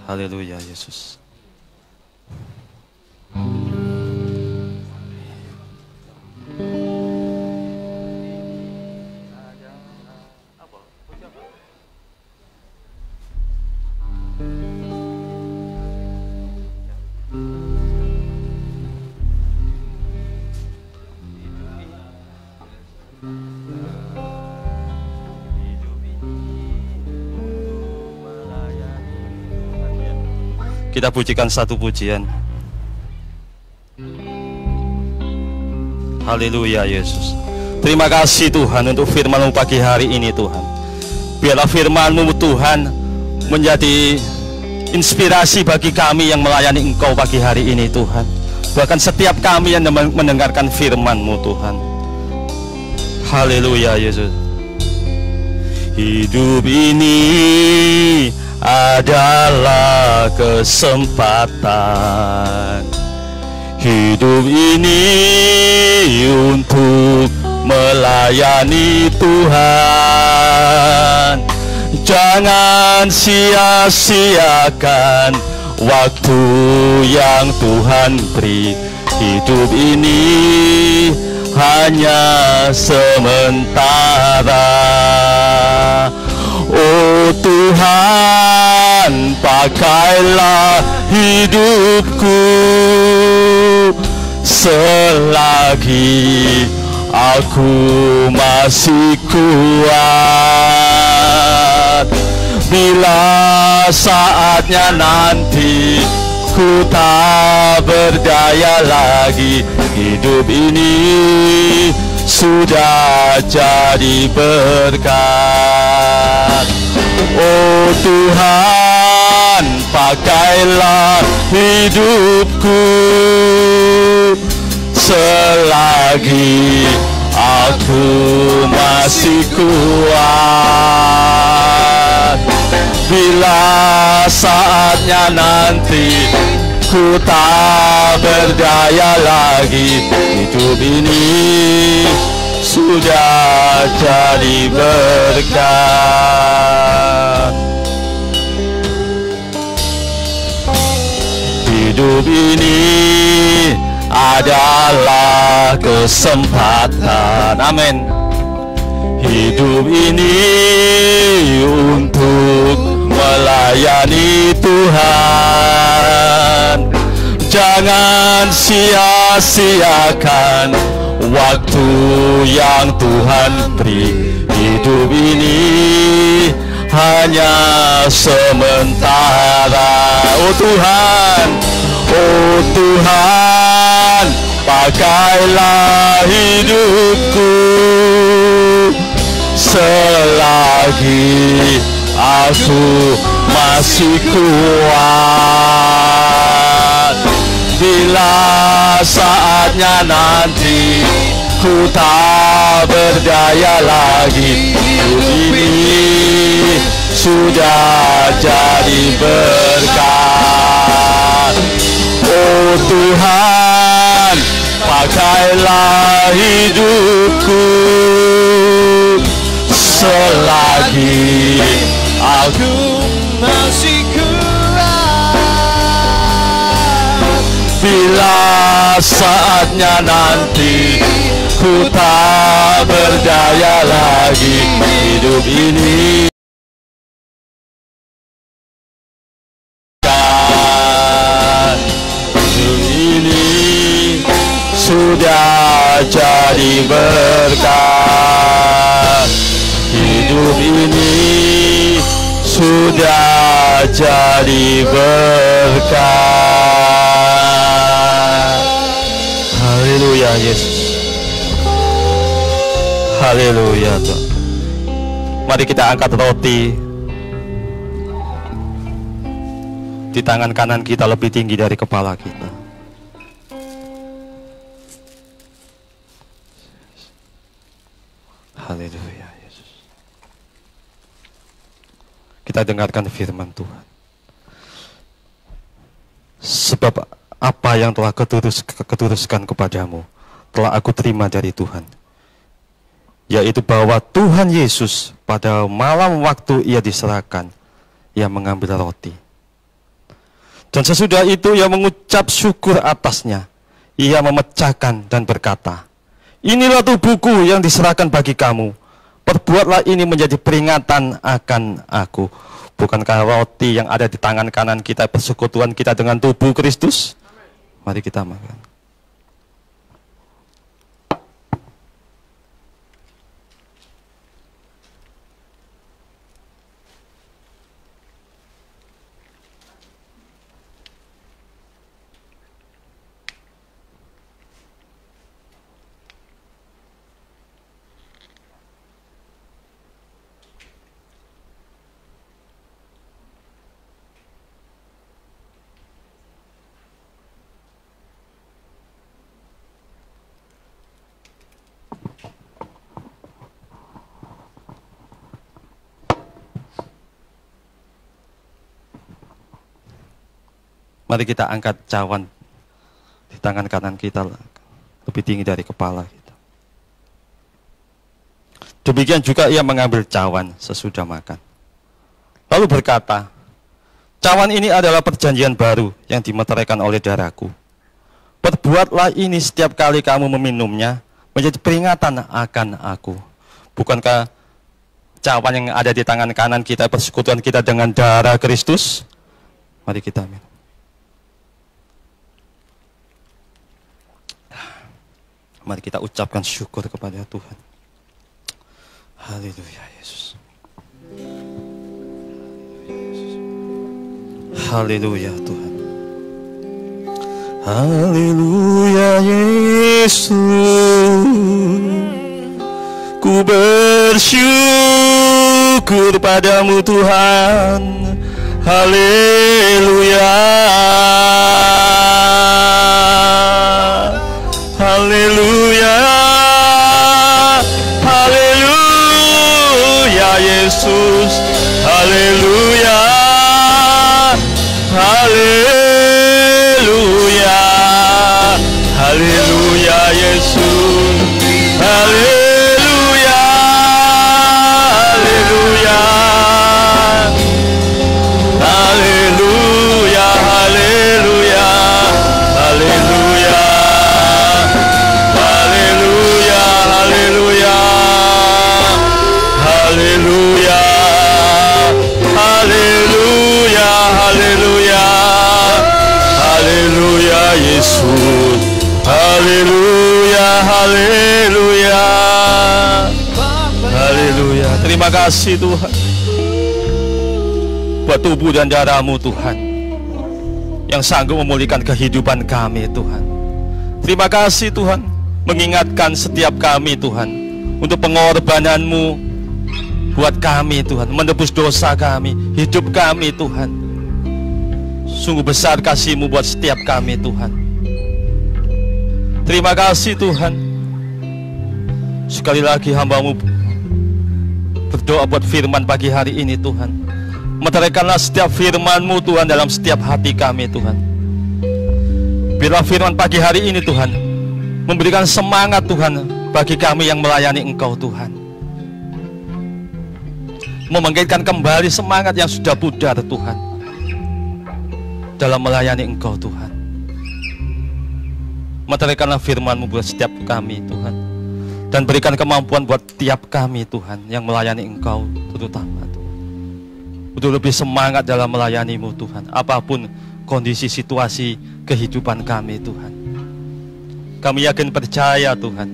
Haleluya Yesus. Kita pujikan satu pujian. Haleluya Yesus. Terima kasih Tuhan untuk firman-Mu pagi hari ini Tuhan. Biarlah firman-Mu Tuhan menjadi inspirasi bagi kami yang melayani Engkau pagi hari ini Tuhan. Bahkan setiap kami yang mendengarkan firman-Mu Tuhan. Haleluya Yesus. Hidup ini adalah kesempatan. Hidup ini untuk melayani Tuhan. Jangan sia-siakan waktu yang Tuhan beri. Hidup ini hanya sementara. Oh Tuhan, pakailah hidupku selagi aku masih kuat. Bila saatnya nanti ku tak berdaya lagi, hidup ini sudah jadi berkat. Oh Tuhan, pakailah hidupku selagi aku masih kuat. Bila saatnya nanti ku tak berdaya lagi, hidup ini sudah jadi berkat. Hidup ini adalah kesempatan. Amin. Hidup ini untuk melayani Tuhan. Jangan sia-siakan waktu yang Tuhan beri. Hidup ini hanya sementara. Oh Tuhan, oh Tuhan, pakailah hidupku selagi aku masih kuat. Bila saatnya nanti ku tak berdaya lagi, hidup ini sudah jadi berkat. Oh Tuhan, pakailah hidupku selagi aku masih kuat. Bila saatnya nanti ku tak berdaya lagi, hidup ini sudah jadi berkat. Hidup ini sudah jadi berkat. Haleluya Yesus. Haleluya Tuhan. Mari kita angkat roti di tangan kanan kita lebih tinggi dari kepala kita. Haleluya Yesus. Kita dengarkan firman Tuhan. Sebab apa yang telah keturuskan kepadamu telah aku terima dari Tuhan, yaitu bahwa Tuhan Yesus pada malam waktu ia diserahkan, ia mengambil roti. Dan sesudah itu ia mengucap syukur atasnya, ia memecahkan dan berkata, inilah tubuhku yang diserahkan bagi kamu, perbuatlah ini menjadi peringatan akan aku. Bukankah roti yang ada di tangan kanan kita persekutuan kita dengan tubuh Kristus? Mari kita makan. Mari kita angkat cawan di tangan kanan kita lebih tinggi dari kepala kita. Demikian juga ia mengambil cawan sesudah makan. Lalu berkata, cawan ini adalah perjanjian baru yang dimeteraikan oleh darahku. Perbuatlah ini setiap kali kamu meminumnya menjadi peringatan akan aku. Bukankah cawan yang ada di tangan kanan kita persekutuan kita dengan darah Kristus? Mari kita minum. Mari kita ucapkan syukur kepada Tuhan. Haleluya Yesus. Haleluya Tuhan. Haleluya Yesus. Ku bersyukur padamu Tuhan. Haleluya. Haleluya, haleluya Yesus, haleluya, haleluya, haleluya Yesus, haleluya, haleluya, haleluya, haleluya, haleluya. Haleluya, haleluya, haleluya, haleluya Yesus, haleluya, haleluya, haleluya. Terima kasih Tuhan buat tubuh dan darah-Mu Tuhan yang sanggup memulihkan kehidupan kami Tuhan. Terima kasih Tuhan mengingatkan setiap kami Tuhan untuk pengorbanan-Mu buat kami Tuhan, menebus dosa kami, hidup kami Tuhan. Sungguh besar kasih-Mu buat setiap kami Tuhan. Terima kasih Tuhan. Sekali lagi hamba-Mu berdoa buat firman pagi hari ini Tuhan. Meteraikanlah setiap firman-Mu Tuhan dalam setiap hati kami Tuhan. Biarlah firman pagi hari ini Tuhan memberikan semangat Tuhan bagi kami yang melayani Engkau Tuhan. Membangkitkan kembali semangat yang sudah pudar Tuhan dalam melayani Engkau Tuhan. Meteraikanlah firman-Mu buat setiap kami Tuhan, dan berikan kemampuan buat tiap kami Tuhan yang melayani Engkau terutama Tuhan, untuk lebih semangat dalam melayani-Mu Tuhan, apapun kondisi situasi kehidupan kami Tuhan. Kami yakin percaya Tuhan,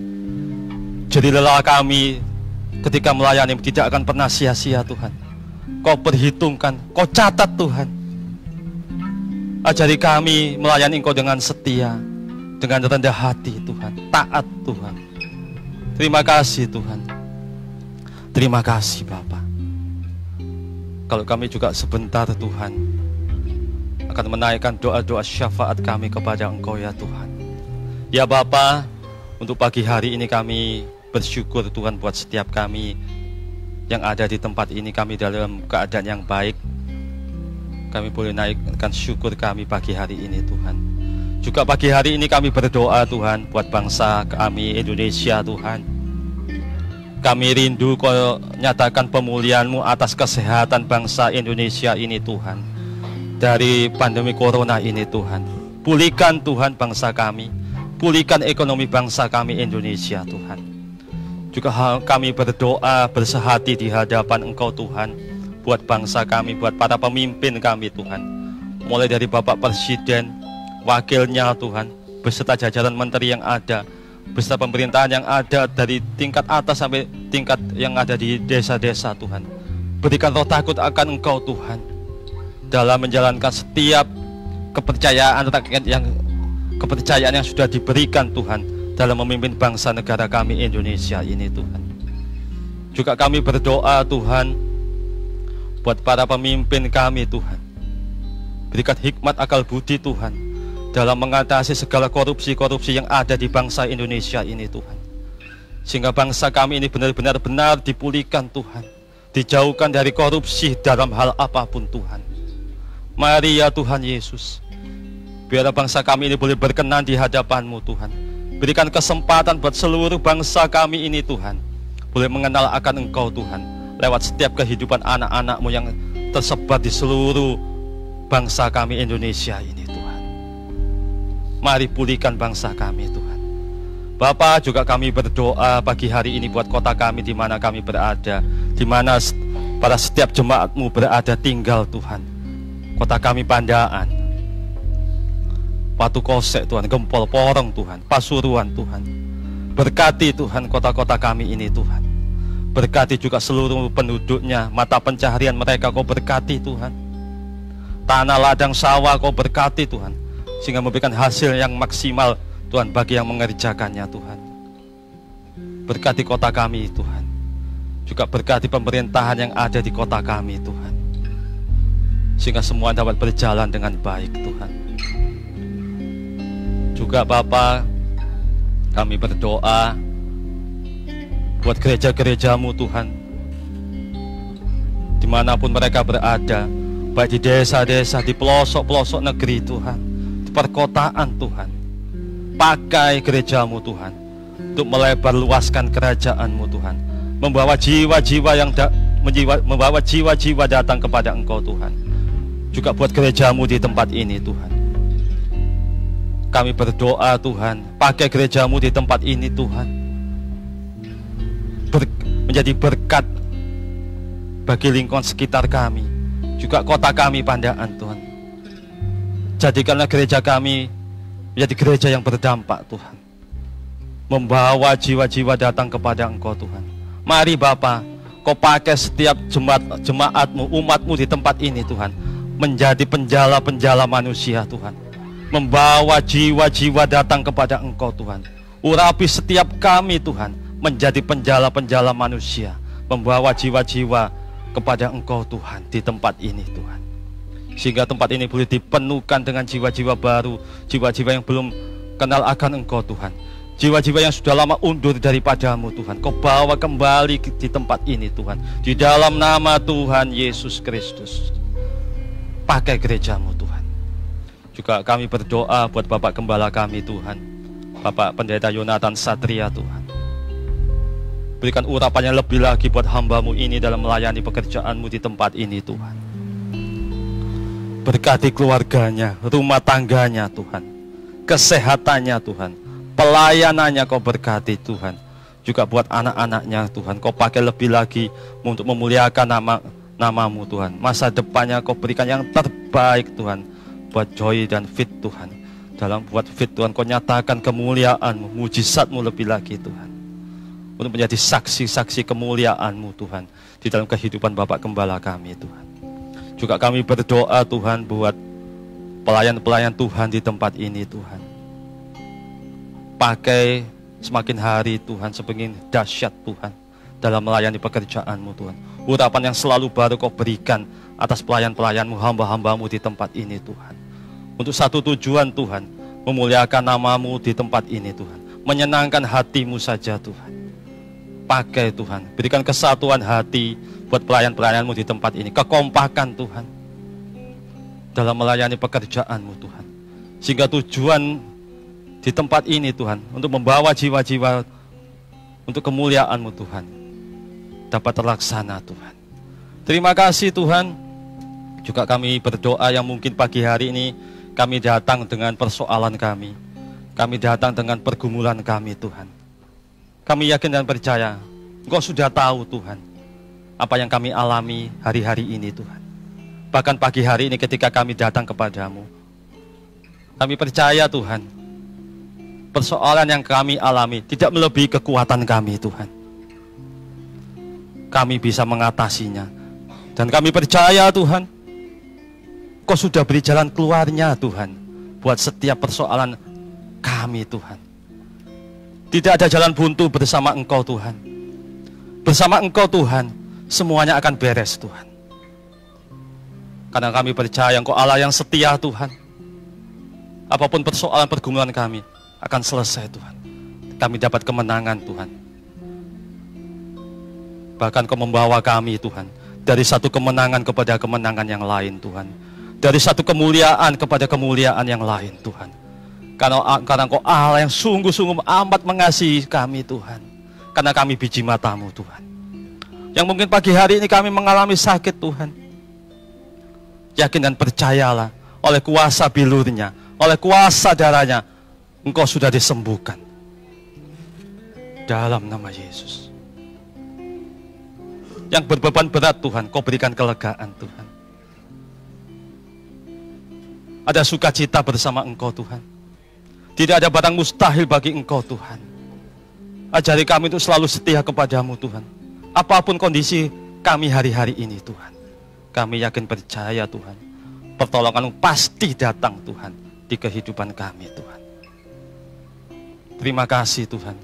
jadi lelah kami ketika melayani tidak akan pernah sia-sia Tuhan. Kau perhitungkan, Kau catat Tuhan. Ajari kami melayani Engkau dengan setia, dengan rendah hati Tuhan, taat Tuhan. Terima kasih Tuhan. Terima kasih Bapa. Kalau kami juga sebentar Tuhan akan menaikkan doa-doa syafaat kami kepada Engkau ya Tuhan. Ya Bapa, untuk pagi hari ini kami bersyukur Tuhan buat setiap kami yang ada di tempat ini. Kami dalam keadaan yang baik. Kami boleh naikkan syukur kami pagi hari ini Tuhan. Juga pagi hari ini kami berdoa Tuhan buat bangsa kami Indonesia Tuhan. Kami rindu Kau nyatakan pemulihan-Mu atas kesehatan bangsa Indonesia ini Tuhan. Dari pandemi corona ini Tuhan. Pulihkan Tuhan bangsa kami. Pulihkan ekonomi bangsa kami Indonesia Tuhan. Juga kami berdoa bersehati di hadapan Engkau Tuhan. Buat bangsa kami, buat para pemimpin kami Tuhan. Mulai dari Bapak Presiden, wakilnya Tuhan, beserta jajaran menteri yang ada, beserta pemerintahan yang ada dari tingkat atas sampai tingkat yang ada di desa-desa Tuhan. Berikan roh takut akan Engkau Tuhan dalam menjalankan setiap kepercayaan yang sudah diberikan Tuhan dalam memimpin bangsa negara kami Indonesia ini Tuhan. Juga kami berdoa Tuhan buat para pemimpin kami Tuhan. Berikan hikmat akal budi Tuhan dalam mengatasi segala korupsi-korupsi yang ada di bangsa Indonesia ini Tuhan. Sehingga bangsa kami ini benar-benar dipulihkan Tuhan. Dijauhkan dari korupsi dalam hal apapun Tuhan. Mari ya Tuhan Yesus, biar bangsa kami ini boleh berkenan di hadapan-Mu Tuhan. Berikan kesempatan buat seluruh bangsa kami ini Tuhan, boleh mengenal akan Engkau Tuhan, lewat setiap kehidupan anak-anak-Mu yang tersebar di seluruh bangsa kami Indonesia ini Tuhan. Mari pulihkan bangsa kami Tuhan. Bapa, juga kami berdoa pagi hari ini buat kota kami di mana kami berada, di mana para setiap jemaat-Mu berada tinggal Tuhan. Kota kami Pandaan, Watu Kosek Tuhan, Gempol Porong Tuhan, Pasuruan Tuhan. Berkati Tuhan kota-kota kami ini Tuhan. Berkati juga seluruh penduduknya, mata pencaharian mereka Kau berkati Tuhan. Tanah ladang sawah Kau berkati Tuhan, sehingga memberikan hasil yang maksimal Tuhan bagi yang mengerjakannya Tuhan. Berkati kota kami Tuhan. Juga berkati pemerintahan yang ada di kota kami Tuhan, sehingga semua dapat berjalan dengan baik Tuhan. Juga Bapa, kami berdoa buat gereja-gereja-Mu Tuhan, dimanapun mereka berada, baik di desa-desa, di pelosok-pelosok negeri Tuhan, di perkotaan Tuhan. Pakai gereja-Mu Tuhan untuk melebar luaskan kerajaan-Mu Tuhan, membawa jiwa-jiwa datang kepada Engkau Tuhan. Juga buat gereja-Mu di tempat ini Tuhan, kami berdoa Tuhan, pakai gereja-Mu di tempat ini Tuhan, menjadi berkat bagi lingkungan sekitar kami, juga kota kami Pandaan Tuhan. Jadikanlah gereja kami menjadi gereja yang berdampak Tuhan, membawa jiwa-jiwa datang kepada Engkau Tuhan. Mari Bapa, Kau pakai setiap jemaat-Mu, umat-Mu di tempat ini Tuhan, menjadi penjala-penjala manusia Tuhan, membawa jiwa-jiwa datang kepada Engkau Tuhan. Urapi setiap kami Tuhan menjadi penjala-penjala manusia, membawa jiwa-jiwa kepada Engkau Tuhan di tempat ini Tuhan, sehingga tempat ini boleh dipenuhkan dengan jiwa-jiwa baru, jiwa-jiwa yang belum kenal akan Engkau Tuhan, jiwa-jiwa yang sudah lama undur daripada-Mu Tuhan. Kau bawa kembali di tempat ini Tuhan, di dalam nama Tuhan Yesus Kristus. Pakai gereja-Mu Tuhan. Juga kami berdoa buat Bapak Gembala kami Tuhan, Bapak Pendeta Yonatan Satria Tuhan. Berikan urapannya lebih lagi buat hamba-Mu ini dalam melayani pekerjaan-Mu di tempat ini Tuhan. Berkati keluarganya, rumah tangganya Tuhan, kesehatannya Tuhan, pelayanannya Kau berkati Tuhan. Juga buat anak-anaknya Tuhan, Kau pakai lebih lagi untuk memuliakan nama-Mu Tuhan. Masa depannya Kau berikan yang terbaik Tuhan, buat Joy dan Fit Tuhan. Dalam buat Fit Tuhan, Kau nyatakan kemuliaan-Mu, mujizat-Mu lebih lagi Tuhan, untuk menjadi saksi-saksi kemuliaan-Mu Tuhan di dalam kehidupan Bapak Gembala kami Tuhan. Juga kami berdoa Tuhan buat pelayan-pelayan Tuhan di tempat ini Tuhan. Pakai semakin hari Tuhan semakin dahsyat Tuhan dalam melayani pekerjaan-Mu Tuhan. Urapan yang selalu baru Kau berikan atas pelayan-pelayan-Mu, hamba-hamba-Mu di tempat ini Tuhan. Untuk satu tujuan Tuhan, memuliakan nama-Mu di tempat ini Tuhan, menyenangkan hati-Mu saja Tuhan. Pakai Tuhan, berikan kesatuan hati buat pelayan-pelayan-Mu di tempat ini, kekompakan Tuhan dalam melayani pekerjaan-Mu Tuhan, sehingga tujuan di tempat ini Tuhan untuk membawa jiwa-jiwa untuk kemuliaan-Mu Tuhan, dapat terlaksana Tuhan. Terima kasih Tuhan. Juga kami berdoa yang mungkin pagi hari ini kami datang dengan persoalan kami. Kami datang dengan pergumulan kami Tuhan. Kami yakin dan percaya Engkau sudah tahu Tuhan apa yang kami alami hari-hari ini Tuhan. Bahkan pagi hari ini ketika kami datang kepadamu, kami percaya Tuhan, persoalan yang kami alami tidak melebihi kekuatan kami Tuhan. Kami bisa mengatasinya. Dan kami percaya Tuhan, Kau sudah beri jalan keluarnya Tuhan buat setiap persoalan kami Tuhan. Tidak ada jalan buntu bersama Engkau Tuhan. Bersama Engkau Tuhan, semuanya akan beres Tuhan. Karena kami percaya Engkau Allah yang setia Tuhan. Apapun persoalan pergumulan kami akan selesai Tuhan. Kami dapat kemenangan Tuhan. Bahkan Kau membawa kami Tuhan dari satu kemenangan kepada kemenangan yang lain Tuhan. Dari satu kemuliaan kepada kemuliaan yang lain Tuhan. Karena Engkau Allah yang sungguh-sungguh amat mengasihi kami Tuhan. Karena kami biji mata-Mu Tuhan. Yang mungkin pagi hari ini kami mengalami sakit Tuhan. Yakin dan percayalah oleh kuasa bilurnya, oleh kuasa darahnya, Engkau sudah disembuhkan. Dalam nama Yesus. Yang berbeban berat Tuhan, Kau berikan kelegaan Tuhan. Ada sukacita bersama Engkau Tuhan. Tidak ada barang mustahil bagi Engkau Tuhan. Ajari kami untuk selalu setia kepadamu Tuhan. Apapun kondisi kami hari-hari ini Tuhan. Kami yakin percaya Tuhan. Pertolongan-Mu pasti datang Tuhan di kehidupan kami Tuhan. Terima kasih Tuhan.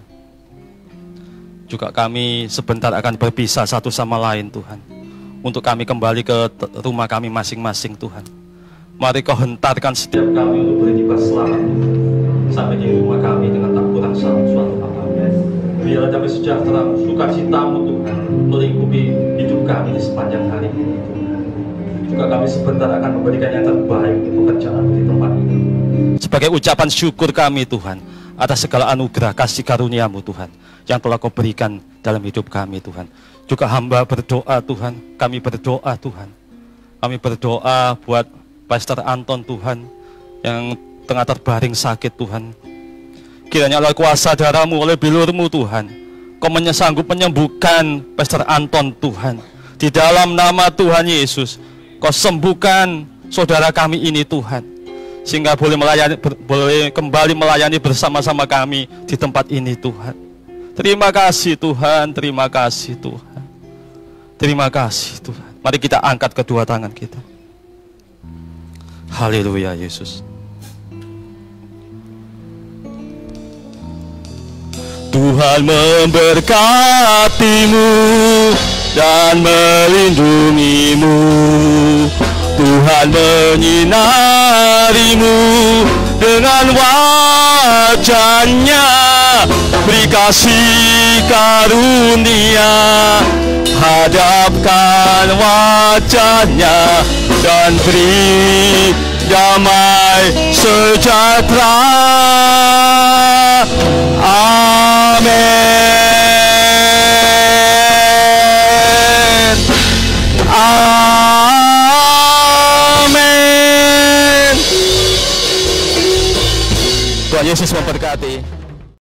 Juga kami sebentar akan berpisah satu sama lain Tuhan. Untuk kami kembali ke rumah kami masing-masing Tuhan. Mari Kau hentarkan setiap kami untuk beribadah selamat Tuhan. Sampai di rumah kami dengan tak kurang suatu apa-apa. Biarlah damai sejahtera, sukacita-Mu Tuhan melingkupi hidup kami di sepanjang hari ini Tuhan. Juga kami sebentar akan memberikan yang terbaik untuk pekerjaan di tempat ini. Sebagai ucapan syukur kami Tuhan atas segala anugerah kasih karunia-Mu Tuhan yang telah Kau berikan dalam hidup kami Tuhan. Juga hamba berdoa Tuhan, kami berdoa Tuhan. Kami berdoa buat Pastor Anton Tuhan yang tengah terbaring sakit Tuhan. Kiranya oleh kuasa darah-Mu, oleh bilur-Mu Tuhan, Kau sanggup menyembuhkan Pastor Anton Tuhan. Di dalam nama Tuhan Yesus, Kau sembuhkan saudara kami ini Tuhan. Sehingga boleh kembali melayani bersama-sama kami di tempat ini Tuhan. Terima kasih Tuhan, terima kasih Tuhan. Terima kasih Tuhan. Mari kita angkat kedua tangan kita. Haleluya Yesus. Tuhan memberkati-Mu dan melindungi-Mu. Tuhan menyinari-Mu dengan wajah-Nya, beri kasih karunia, hadapkan wajah-Nya dan beri damai sejahtera. Amin. Amin. Tuhan Yesus memberkati.